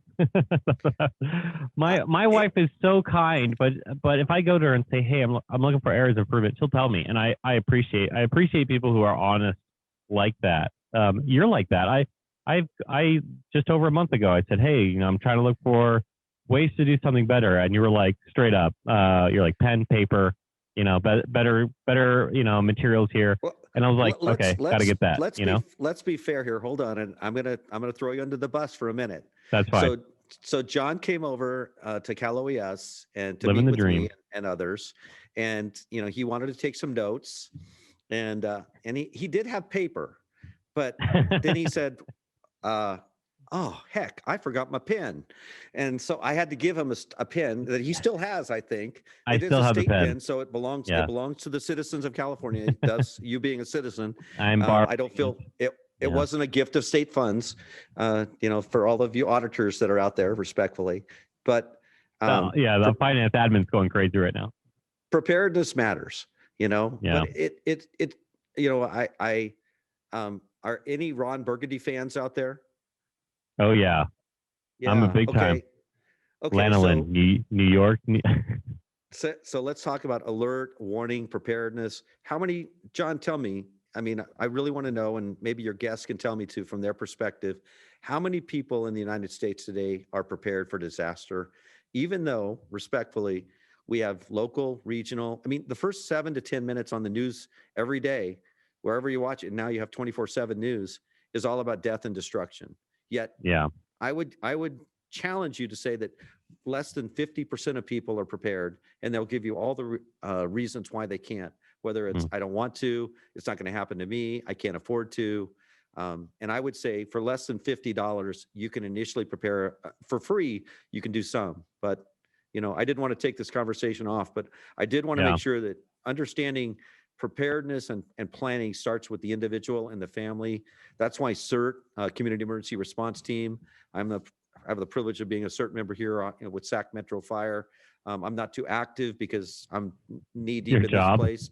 [SPEAKER 2] My wife is so kind, but if I go to her and say, hey, I'm looking for areas of improvement, she'll tell me, and I appreciate people who are honest like that. You're like that. I just over a month ago, I said, hey, I'm trying to look for ways to do something better, and you were like, straight up, you're like, pen, paper, better, materials here.
[SPEAKER 3] Well,
[SPEAKER 2] and I was like, okay, got to get that.
[SPEAKER 3] Let's be fair here. Hold on, and I'm gonna throw you under the bus for a minute.
[SPEAKER 2] That's fine.
[SPEAKER 3] So John came over to CalOES and to
[SPEAKER 2] Living
[SPEAKER 3] meet
[SPEAKER 2] the
[SPEAKER 3] with
[SPEAKER 2] dream.
[SPEAKER 3] me and others, and he wanted to take some notes, and he did have paper, but then he said, oh, heck, I forgot my pen. And so I had to give him a pen that he still has, I think.
[SPEAKER 2] I still have the pen.
[SPEAKER 3] So it belongs to the citizens of California. It does, you being a citizen.
[SPEAKER 2] I
[SPEAKER 3] don't feel it wasn't a gift of state funds, for all of you auditors that are out there, respectfully. But
[SPEAKER 2] the finance admin's going crazy right now.
[SPEAKER 3] Preparedness matters,
[SPEAKER 2] Yeah.
[SPEAKER 3] But are any Ron Burgundy fans out there?
[SPEAKER 2] Oh yeah. I'm a big time.
[SPEAKER 3] Okay.
[SPEAKER 2] Lanolin, New York.
[SPEAKER 3] So let's talk about alert, warning, preparedness. How many, John, tell me, I mean, I really want to know, and maybe your guests can tell me too, from their perspective, how many people in the United States today are prepared for disaster, even though, respectfully, we have local, regional, I mean, the first 7 to 10 minutes on the news every day, wherever you watch it, now you have 24/7 news, is all about death and destruction. Yet, I would challenge you to say that less than 50% of people are prepared, and they'll give you all the reasons why they can't, whether it's, I don't want to, it's not going to happen to me, I can't afford to. And I would say for less than $50, you can initially prepare for free. You can do some, but I didn't want to take this conversation off, but I did want to make sure that understanding preparedness and planning starts with the individual and the family. That's why CERT, Community Emergency Response Team. I have the privilege of being a CERT member here with SAC Metro Fire. I'm not too active because I'm knee deep in this place,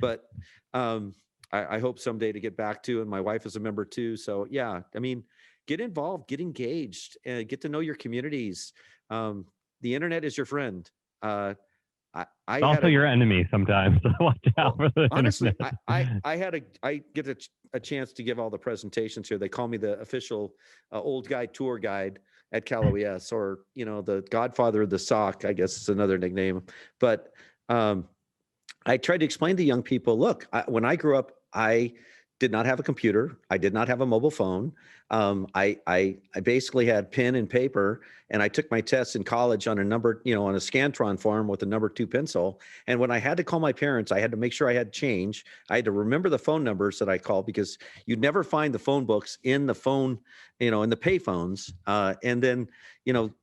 [SPEAKER 3] but I hope someday to get back to, and my wife is a member too. So yeah, I mean, get involved, get engaged, get to know your communities. The internet is your friend.
[SPEAKER 2] It's also your enemy sometimes. So watch out for the
[SPEAKER 3] honestly,
[SPEAKER 2] internet.
[SPEAKER 3] I get a chance to give all the presentations here. They call me the official old guy tour guide at CalOES, or the Godfather of the Sock, I guess is another nickname. But I tried to explain to young people, look, when I grew up, I did not have a computer. I did not have a mobile phone. I basically had pen and paper, and I took my tests in college on a on a Scantron form with a number 2 pencil. And when I had to call my parents, I had to make sure I had change. I had to remember the phone numbers that I called, because you'd never find the phone books in the phone, in the pay phones. And then,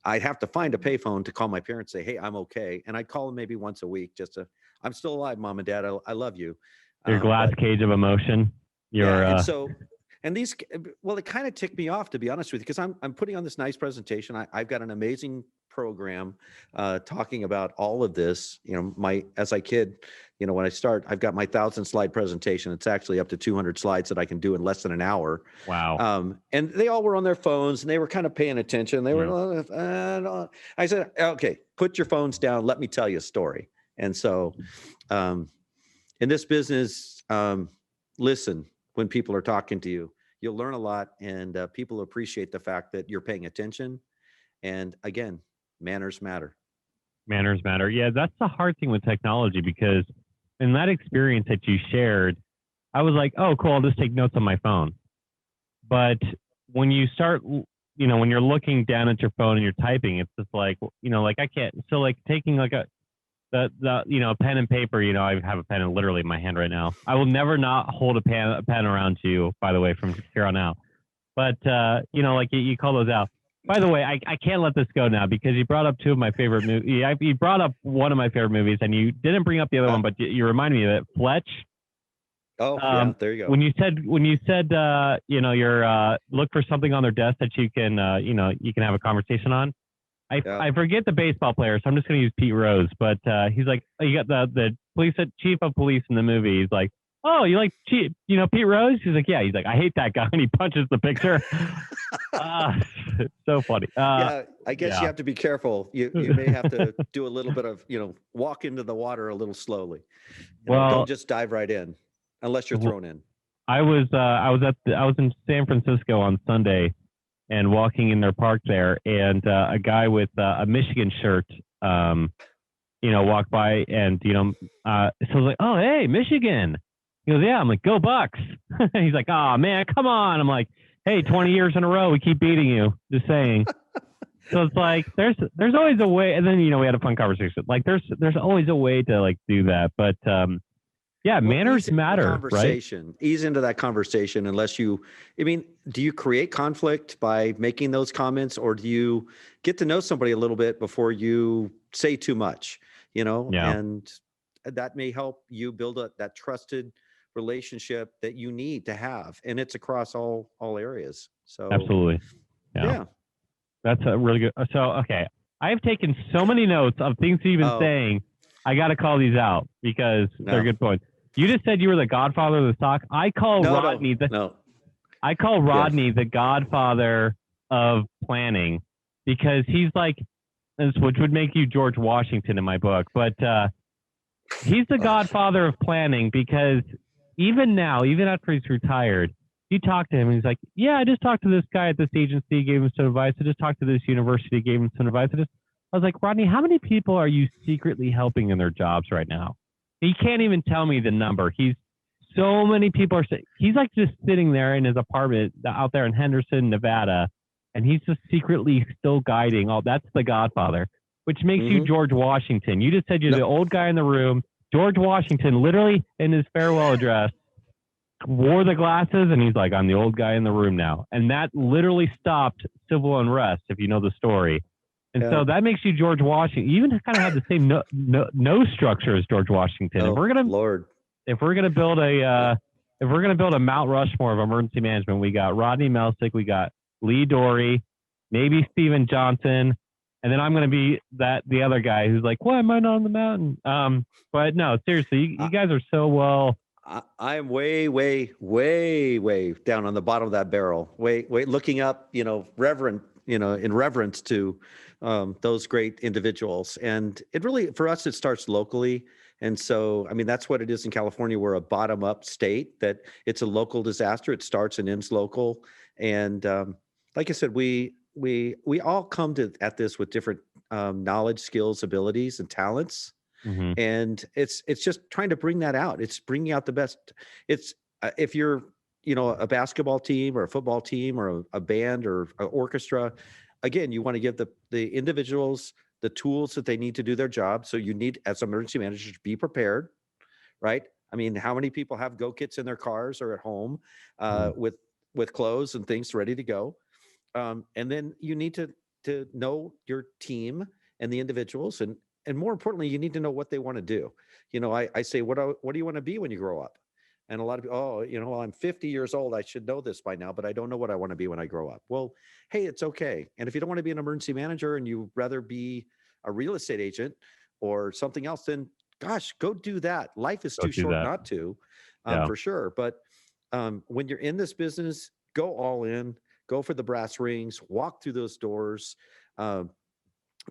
[SPEAKER 3] I'd have to find a pay phone to call my parents, say, hey, I'm okay. And I'd call them maybe once a week, I'm still alive, Mom and Dad. I love you.
[SPEAKER 2] Your glass cage of emotion.
[SPEAKER 3] And so And these, well, it kind of ticked me off, to be honest with you, because I'm putting on this nice presentation. I've got an amazing program talking about all of this. You know, as I kid, you know, when I start, I've got my 1,000-slide presentation. It's actually up to 200 slides that I can do in less than an hour.
[SPEAKER 2] Wow.
[SPEAKER 3] And they all were on their phones, and they were kind of paying attention. They were, I said, okay, put your phones down. Let me tell you a story. And so in this business, listen when people are talking to you. You'll learn a lot, and people appreciate the fact that you're paying attention. And again, manners matter.
[SPEAKER 2] Manners matter. Yeah, that's the hard thing with technology, because in that experience that you shared, I was like, oh, cool, I'll just take notes on my phone. But when you start, you know, when you're looking down at your phone and you're typing, it's just like, you know, like I can't. So like taking like the you know, pen and paper, you know, I have a pen literally in my hand right now. I will never not hold a pen around you, by the way, from here on out. But you know, like you call those out. By the way, I can't let this go now, because you brought up two of my favorite movies. You brought up one of my favorite movies, and you didn't bring up the other one, but you reminded me of it. Fletch.
[SPEAKER 3] Oh, yeah, there you go.
[SPEAKER 2] When you said you know, you're look for something on their desk that you can you know, you can have a conversation on. I forget the baseball player, so I'm just going to use Pete Rose. But he's like, you got the chief of police in the movie. He's like, oh, you like Pete Rose? He's like, yeah. He's like, I hate that guy, and he punches the picture. It's so funny.
[SPEAKER 3] Yeah, I guess you have to be careful. You may have to do a little bit of, you know, walk into the water a little slowly. Don't just dive right in, unless you're thrown in.
[SPEAKER 2] I was in San Francisco on Sunday, and walking in their park there, and a guy with a Michigan shirt, you know, walked by, and you know, so I was like, oh, hey, Michigan. He goes, yeah. I'm like, go Bucks. He's like, oh man, come on. I'm like, hey, 20 years in a row, we keep beating you. Just saying. So it's like, there's always a way. And then, you know, we had a fun conversation. Like there's always a way to like do that. But yeah, manners matter, right?
[SPEAKER 3] Ease into that conversation. Unless do you create conflict by making those comments, or do you get to know somebody a little bit before you say too much, you know?
[SPEAKER 2] Yeah.
[SPEAKER 3] And that may help you build that trusted relationship that you need to have. And it's across all areas. So
[SPEAKER 2] absolutely. Yeah. That's a really good. So, okay. I have taken so many notes of things you've been saying. I got to call these out because they're good points. You just said you were the godfather of the stock. I call Rodney the godfather of planning, because he's like, which would make you George Washington in my book. But he's the godfather of planning, because even now, even after he's retired, you talk to him and he's like, yeah, I just talked to this guy at this agency, gave him some advice. I just talked to this university, gave him some advice. I was like, Rodney, how many people are you secretly helping in their jobs right now? He can't even tell me the number. So many people he's like just sitting there in his apartment out there in Henderson, Nevada, and he's just secretly still guiding. That's the godfather, which makes you George Washington. You just said you're the old guy in the room. George Washington, literally in his farewell address, wore the glasses, and he's like, I'm the old guy in the room now. And that literally stopped civil unrest, if you know the story. And so that makes you George Washington. You even kind of have the same nose structure as George Washington.
[SPEAKER 3] Oh,
[SPEAKER 2] if we're gonna build a Mount Rushmore of emergency management, we got Rodney Melsick, we got Lee Dorey, maybe Steven Johnson, and then I'm gonna be the other guy who's like, why am I not on the mountain? But no, seriously, you guys are so well.
[SPEAKER 3] I am way down on the bottom of that barrel. Way looking up, you know, in reverence to those great individuals. And it really, for us, it starts locally. And so, I mean, that's what it is in California. We're a bottom-up state, that it's a local disaster. It starts and ends local. And like I said, we all come at this with different knowledge, skills, abilities, and talents.
[SPEAKER 2] Mm-hmm.
[SPEAKER 3] And it's just trying to bring that out. It's bringing out the best. It's if you're, you know, a basketball team or a football team or a band or an orchestra, again, you want to give the individuals the tools that they need to do their job. So you need, as emergency managers, to be prepared, right? I mean, how many people have go kits in their cars or at home with clothes and things ready to go? And then you need to know your team and the individuals, and more importantly, you need to know what they want to do. You know, I say, what do you want to be when you grow up? And a lot of people, oh, well, I'm 50 years old. I should know this by now, but I don't know what I want to be when I grow up. Well, hey, it's okay. And if you don't want to be an emergency manager and you'd rather be a real estate agent or something else, then gosh, go do that. Life is
[SPEAKER 2] Go
[SPEAKER 3] too
[SPEAKER 2] do
[SPEAKER 3] short
[SPEAKER 2] that.
[SPEAKER 3] not to,
[SPEAKER 2] Yeah.
[SPEAKER 3] for sure. But when you're in this business, go all in, go for the brass rings, walk through those doors,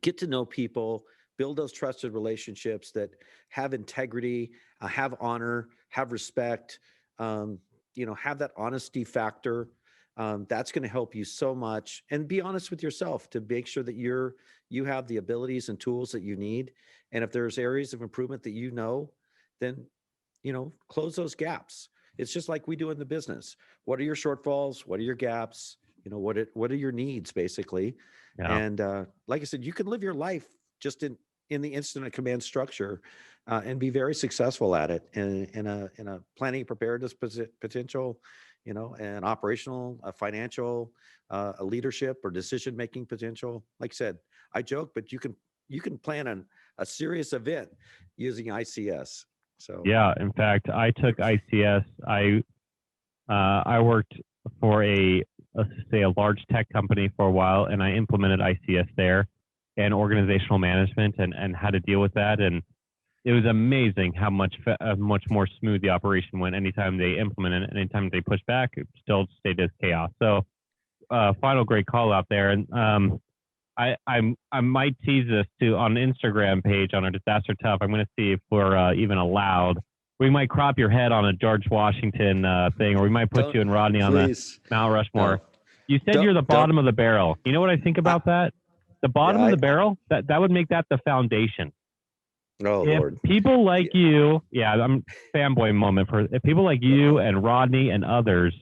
[SPEAKER 3] get to know people, build those trusted relationships that have integrity, have honor, have respect, have that honesty factor. That's going to help you so much. And be honest with yourself to make sure that you have the abilities and tools that you need. And if there's areas of improvement that then close those gaps. It's just like we do in the business. What are your shortfalls? What are your gaps? What are your needs, basically?
[SPEAKER 2] Yeah.
[SPEAKER 3] And like I said, you can live your life just in the incident command structure and be very successful at it in a planning preparedness potential, an operational, a financial, a leadership or decision making potential. Like I said, I joke, but you can plan a serious event using ICS. So
[SPEAKER 2] Yeah. In fact, I took ICS. I worked for let's say a large tech company for a while, and I implemented ICS there and organizational management and how to deal with that. And it was amazing how much more smooth the operation went. Anytime they implemented it, anytime they pushed back, it still stayed as chaos. So final great call out there. And I might tease this too on the Instagram page on our Disaster Tough. I'm going to see if we're even allowed. We might crop your head on a George Washington thing, or we might put you and Rodney on the Mount Rushmore.
[SPEAKER 3] No.
[SPEAKER 2] You said you're the bottom of the barrel. You know what I think about that? The bottom of the barrel, that would make that the foundation.
[SPEAKER 3] Oh,
[SPEAKER 2] if
[SPEAKER 3] Lord.
[SPEAKER 2] People like you, I'm fanboy moment for if people like you and Rodney and others,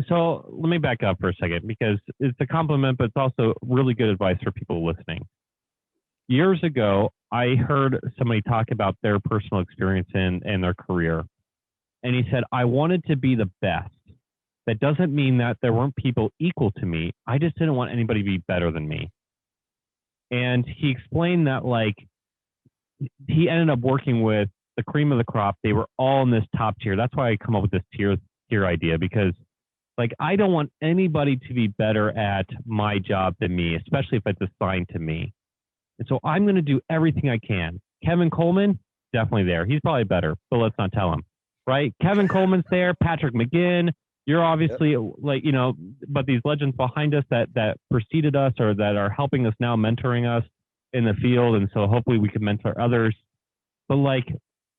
[SPEAKER 2] so let me back up for a second because it's a compliment, but it's also really good advice for people listening. Years ago, I heard somebody talk about their personal experience in their career. And he said, I wanted to be the best. That doesn't mean that there weren't people equal to me. I just didn't want anybody to be better than me. And he explained that he ended up working with the cream of the crop. They were all in this top tier. That's why I come up with this tier idea, because I don't want anybody to be better at my job than me, especially if it's assigned to me. And so I'm going to do everything I can. Kevin Coleman, definitely there. He's probably better, but let's not tell him, right? Kevin Coleman's there. Patrick McGinn, you're obviously but these legends behind us that preceded us or that are helping us now, mentoring us in the field. And so hopefully we can mentor others. But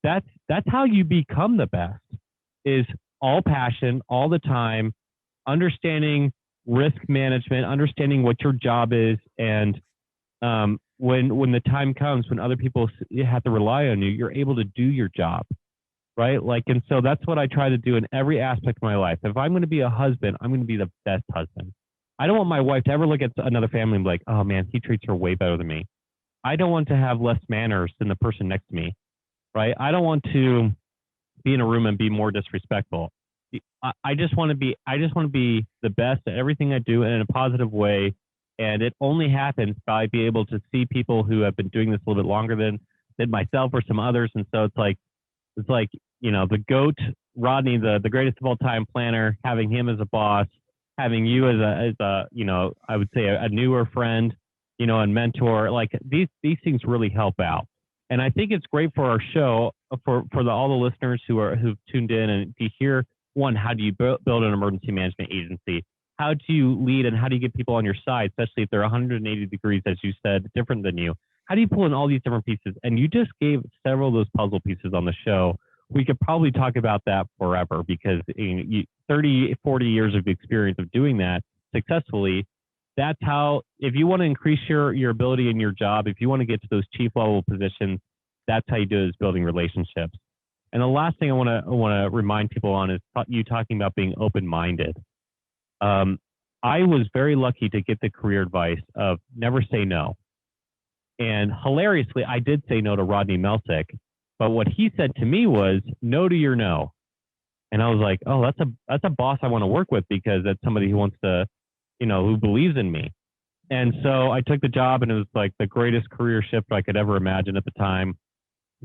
[SPEAKER 2] that's how you become the best, is all passion, all the time, understanding risk management, understanding what your job is. And when the time comes, when other people have to rely on you, you're able to do your job, right? And so that's what I try to do in every aspect of my life. If I'm going to be a husband, I'm going to be the best husband. I don't want my wife to ever look at another family and be like, oh man, he treats her way better than me. I don't want to have less manners than the person next to me, right? I don't want to be in a room and be more disrespectful. I just want to be the best at everything I do in a positive way. And it only happens by being able to see people who have been doing this a little bit longer than myself or some others. And so it's like, the GOAT, Rodney, the greatest of all time planner, having him as a boss, having you as a I would say a newer friend, and mentor. These things really help out. And I think it's great for our show, for all the listeners who've tuned in and to hear, one, how do you build an emergency management agency? How do you lead and how do you get people on your side, especially if they're 180 degrees, as you said, different than you? How do you pull in all these different pieces? And you just gave several of those puzzle pieces on the show. We could probably talk about that forever because 30, 40 years of experience of doing that successfully, that's how, if you want to increase your ability in your job, if you want to get to those chief level positions, that's how you do it, is building relationships. And the last thing I want to remind people on is you talking about being open-minded. I was very lucky to get the career advice of never say no. And hilariously, I did say no to Rodney Melsick, but what he said to me was no to your no. And I was like, oh, that's a boss I want to work with, because that's somebody who wants to, who believes in me. And so I took the job, and it was like the greatest career shift I could ever imagine at the time.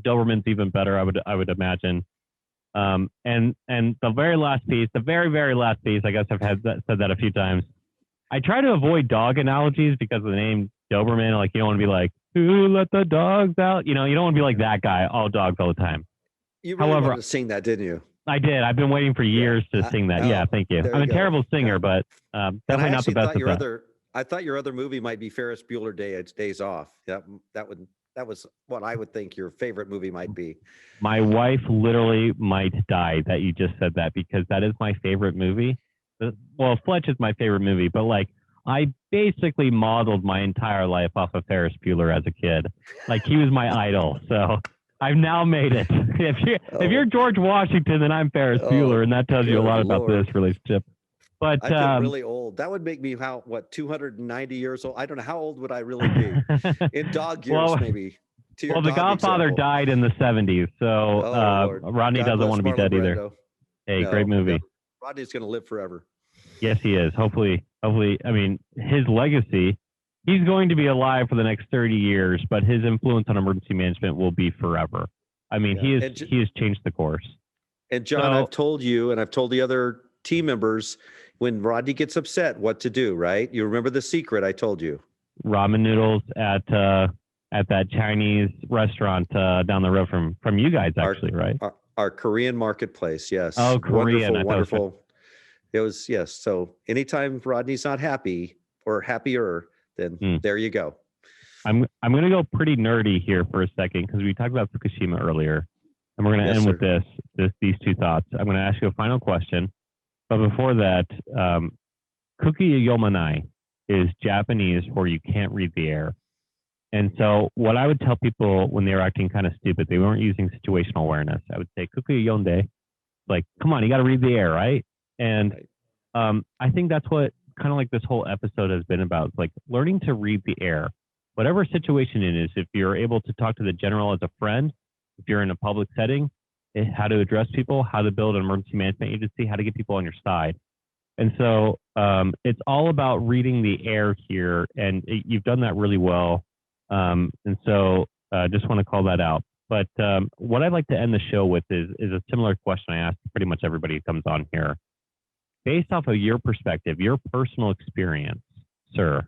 [SPEAKER 2] Doberman's even better, I would imagine. And the very last piece, the very very last piece, I guess I've said that a few times. I try to avoid dog analogies because of the name Doberman. Like you don't want to be like, "Who let the dogs out?" You know, you don't want to be like that guy, all dogs all the time.
[SPEAKER 3] You really
[SPEAKER 2] However,
[SPEAKER 3] wanted to sing that, didn't you?
[SPEAKER 2] I did. I've been waiting for years to sing that. Yeah, thank you.
[SPEAKER 3] There
[SPEAKER 2] I'm
[SPEAKER 3] you
[SPEAKER 2] a
[SPEAKER 3] go.
[SPEAKER 2] terrible singer, but
[SPEAKER 3] And
[SPEAKER 2] definitely
[SPEAKER 3] I
[SPEAKER 2] not the
[SPEAKER 3] actually
[SPEAKER 2] best
[SPEAKER 3] thought
[SPEAKER 2] at
[SPEAKER 3] your
[SPEAKER 2] that.
[SPEAKER 3] other, I thought your other movie might be Ferris Bueller Days Off. That was what I would think your favorite movie might be.
[SPEAKER 2] My wife literally might die that you just said that because that is my favorite movie. Well, Fletch is my favorite movie, but like I basically modeled my entire life off of Ferris Bueller as a kid. Like he was my idol. So I've now made it. If you're George Washington, then I'm Ferris Bueller, and that tells you a lot about this relationship. But
[SPEAKER 3] I feel really old. That would make me 290 years old. I don't know, how old would I really be in dog years, maybe.
[SPEAKER 2] Well, The Godfather died in the 70s, so Rodney doesn't want to be dead either. Hey, great movie. No.
[SPEAKER 3] Rodney's going to live forever.
[SPEAKER 2] Yes, he is. Hopefully, I mean, his legacy, he's going to be alive for the next 30 years, but his influence on emergency management will be forever. I mean, he has changed the course.
[SPEAKER 3] And John, I've told you, and I've told the other team members, when Rodney gets upset, what to do, right? You remember the secret I told you.
[SPEAKER 2] Ramen noodles at that Chinese restaurant down the road from you guys, actually, right?
[SPEAKER 3] Our Korean marketplace, yes.
[SPEAKER 2] Oh, Korean.
[SPEAKER 3] Wonderful. It was, yes. So anytime Rodney's not happy or happier, then there you go.
[SPEAKER 2] I'm going to go pretty nerdy here for a second because we talked about Fukushima earlier, and we're going to end with these two thoughts. I'm going to ask you a final question, but before that, Kuki Yomanai is Japanese for you can't read the air. And so what I would tell people when they were acting kind of stupid, they weren't using situational awareness. I would say, Kuki Yonde, like, come on, you got to read the air, right? And I think that's what kind of like this whole episode has been about, like learning to read the air. Whatever situation it is, if you're able to talk to the general as a friend, if you're in a public setting, how to address people, how to build an emergency management agency, how to get people on your side. And so it's all about reading the air here, and you've done that really well. And so just want to call that out. But what I'd like to end the show with is a similar question I ask pretty much everybody who comes on here. Based off of your perspective, your personal experience, sir,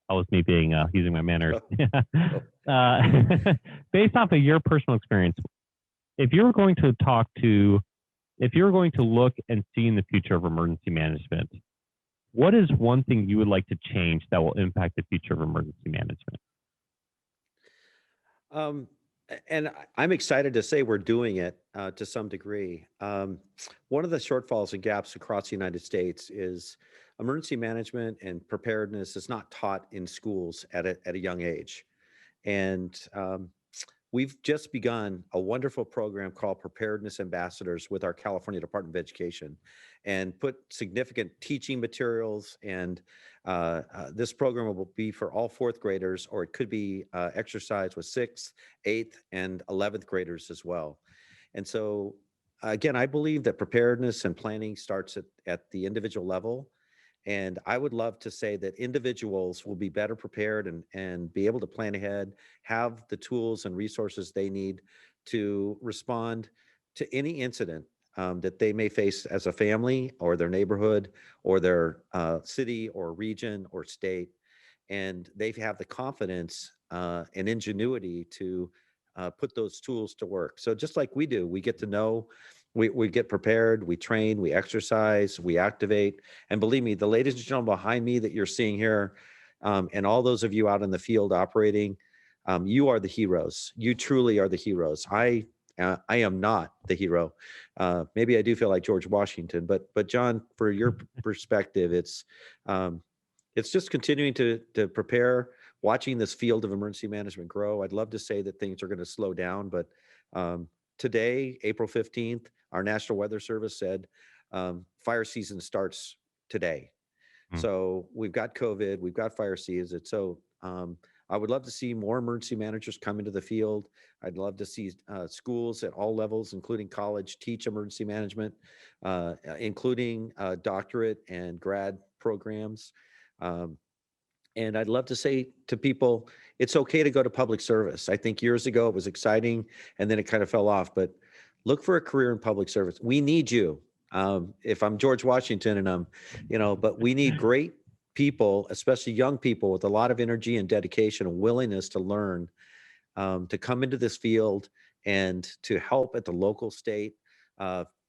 [SPEAKER 2] that was me being using my manners. Based off of your personal experience, if you're going to look and see in the future of emergency management, what is one thing you would like to change that will impact the future of emergency management?
[SPEAKER 3] And I'm excited to say we're doing it to some degree. One of the shortfalls and gaps across the United States is emergency management and preparedness is not taught in schools at a young age. And we've just begun a wonderful program called Preparedness Ambassadors with our California Department of Education, and put significant teaching materials. And this program will be for all fourth graders, or it could be exercised with 6th, 8th, and 11th graders as well. And so, again, I believe that preparedness and planning starts at the individual level. And I would love to say that individuals will be better prepared and be able to plan ahead, have the tools and resources they need to respond to any incident that they may face as a family or their neighborhood or their city or region or state. And they have the confidence and ingenuity to put those tools to work. So just like we do, we get to know, we get prepared, we train, we exercise, we activate. And believe me, the ladies and gentlemen behind me that you're seeing here, and all those of you out in the field operating, you are the heroes. You truly are the heroes. I am not the hero. Maybe I do feel like George Washington, but John, for your perspective, it's just continuing to prepare, watching this field of emergency management grow. I'd love to say that things are going to slow down, but today, April 15th, our National Weather Service said fire season starts today. So we've got COVID, we've got fire season. So I would love to see more emergency managers come into the field. I'd love to see schools at all levels, including college, teach emergency management, including doctorate and grad programs. And I'd love to say to people, it's okay to go to public service. I think years ago it was exciting and then it kind of fell off, but look for a career in public service. We need you. If I'm George Washington and but we need great people, especially young people with a lot of energy and dedication and willingness to learn, to come into this field and to help at the local, state,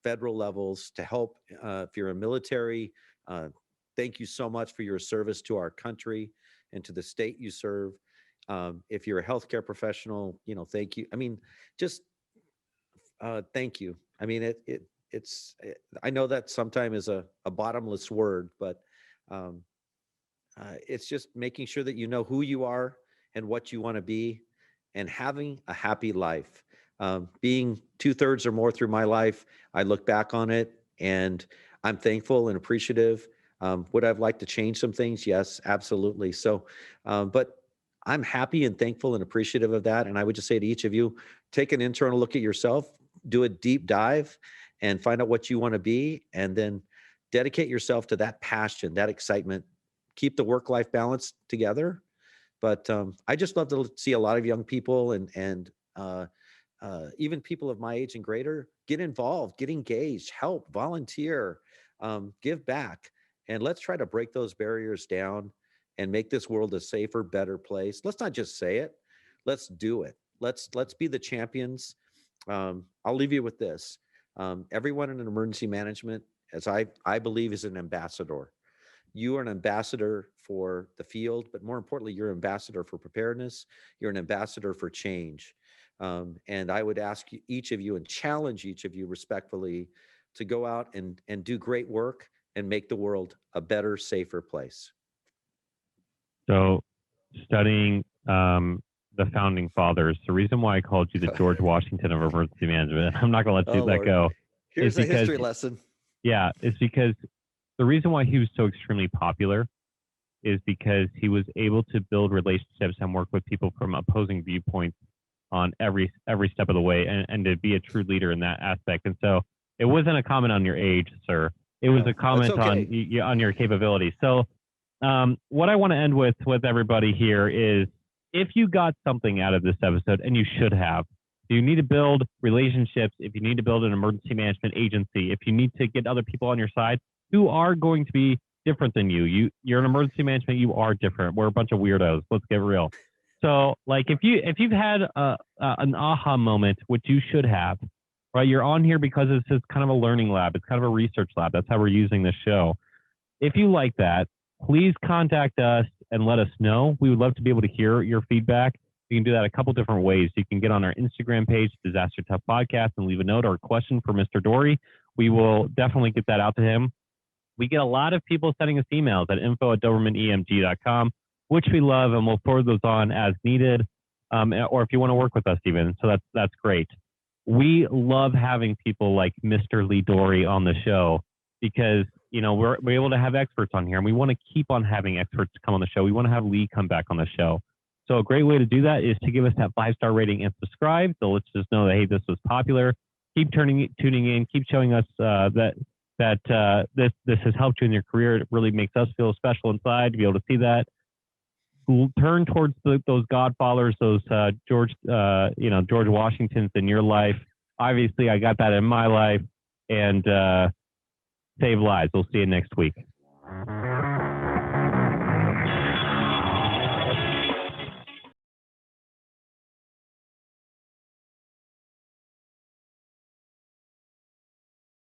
[SPEAKER 3] federal levels, to help if you're a military. Thank you so much for your service to our country and to the state you serve. If you're a healthcare professional, thank you. I mean, just thank you. I mean, I know that sometimes is a bottomless word, but it's just making sure that you know who you are and what you want to be and having a happy life. Being 2/3 or more through my life, I look back on it and I'm thankful and appreciative. Would I like to change some things? Yes, absolutely. So, but I'm happy and thankful and appreciative of that. And I would just say to each of you, take an internal look at yourself, do a deep dive and find out what you want to be, and then dedicate yourself to that passion, that excitement. Keep the work-life balance together. But I just love to see a lot of young people and even people of my age and greater get involved, get engaged, help, volunteer, give back, and let's try to break those barriers down and make this world a safer, better place. Let's not just say it, let's do it. Let's be the champions. I'll leave you with this. Everyone in emergency management, as I believe, is an ambassador. You are an ambassador for the field, but more importantly, you're an ambassador for preparedness. You're an ambassador for change. And I would ask each of you and challenge each of you respectfully to go out and do great work and make the world a better, safer place.
[SPEAKER 2] So, studying the founding fathers, the reason why I called you the George Washington of emergency management, I'm not going to let that go.
[SPEAKER 3] Here's a history lesson.
[SPEAKER 2] Yeah, it's because the reason why he was so extremely popular is because he was able to build relationships and work with people from opposing viewpoints on every step of the way, and to be a true leader in that aspect. And so it wasn't a comment on your age, sir. It was a comment on your capability. So what I want to end with everybody here is, if you got something out of this episode, and you should have, if you need to build relationships, if you need to build an emergency management agency, if you need to get other people on your side who are going to be different than you're an emergency management, you are different. We're a bunch of weirdos. Let's get real. So, like, if you've had an aha moment, which you should have, right? You're on here because this is kind of a learning lab. It's kind of a research lab. That's how we're using this show. If you like that, please contact us and let us know. We would love to be able to hear your feedback. You can do that a couple different ways. You can get on our Instagram page, Disaster Tough Podcast, and leave a note or a question for Mr. Dorey. We will definitely get that out to him. We get a lot of people sending us emails at info@dobermanemg.com, which we love, and we'll forward those on as needed, or if you want to work with us even. So that's great. We love having people like Mr. Lee Dorey on the show because, we're able to have experts on here, and we want to keep on having experts come on the show. We want to have Lee come back on the show. So a great way to do that is to give us that 5-star rating and subscribe. So let's just know that, hey, this was popular. Keep tuning in. Keep showing us that this has helped you in your career. It really makes us feel special inside to be able to see that. Turn towards those godfathers, those George Washingtons in your life. Obviously, I got that in my life, and save lives. We'll see you next week.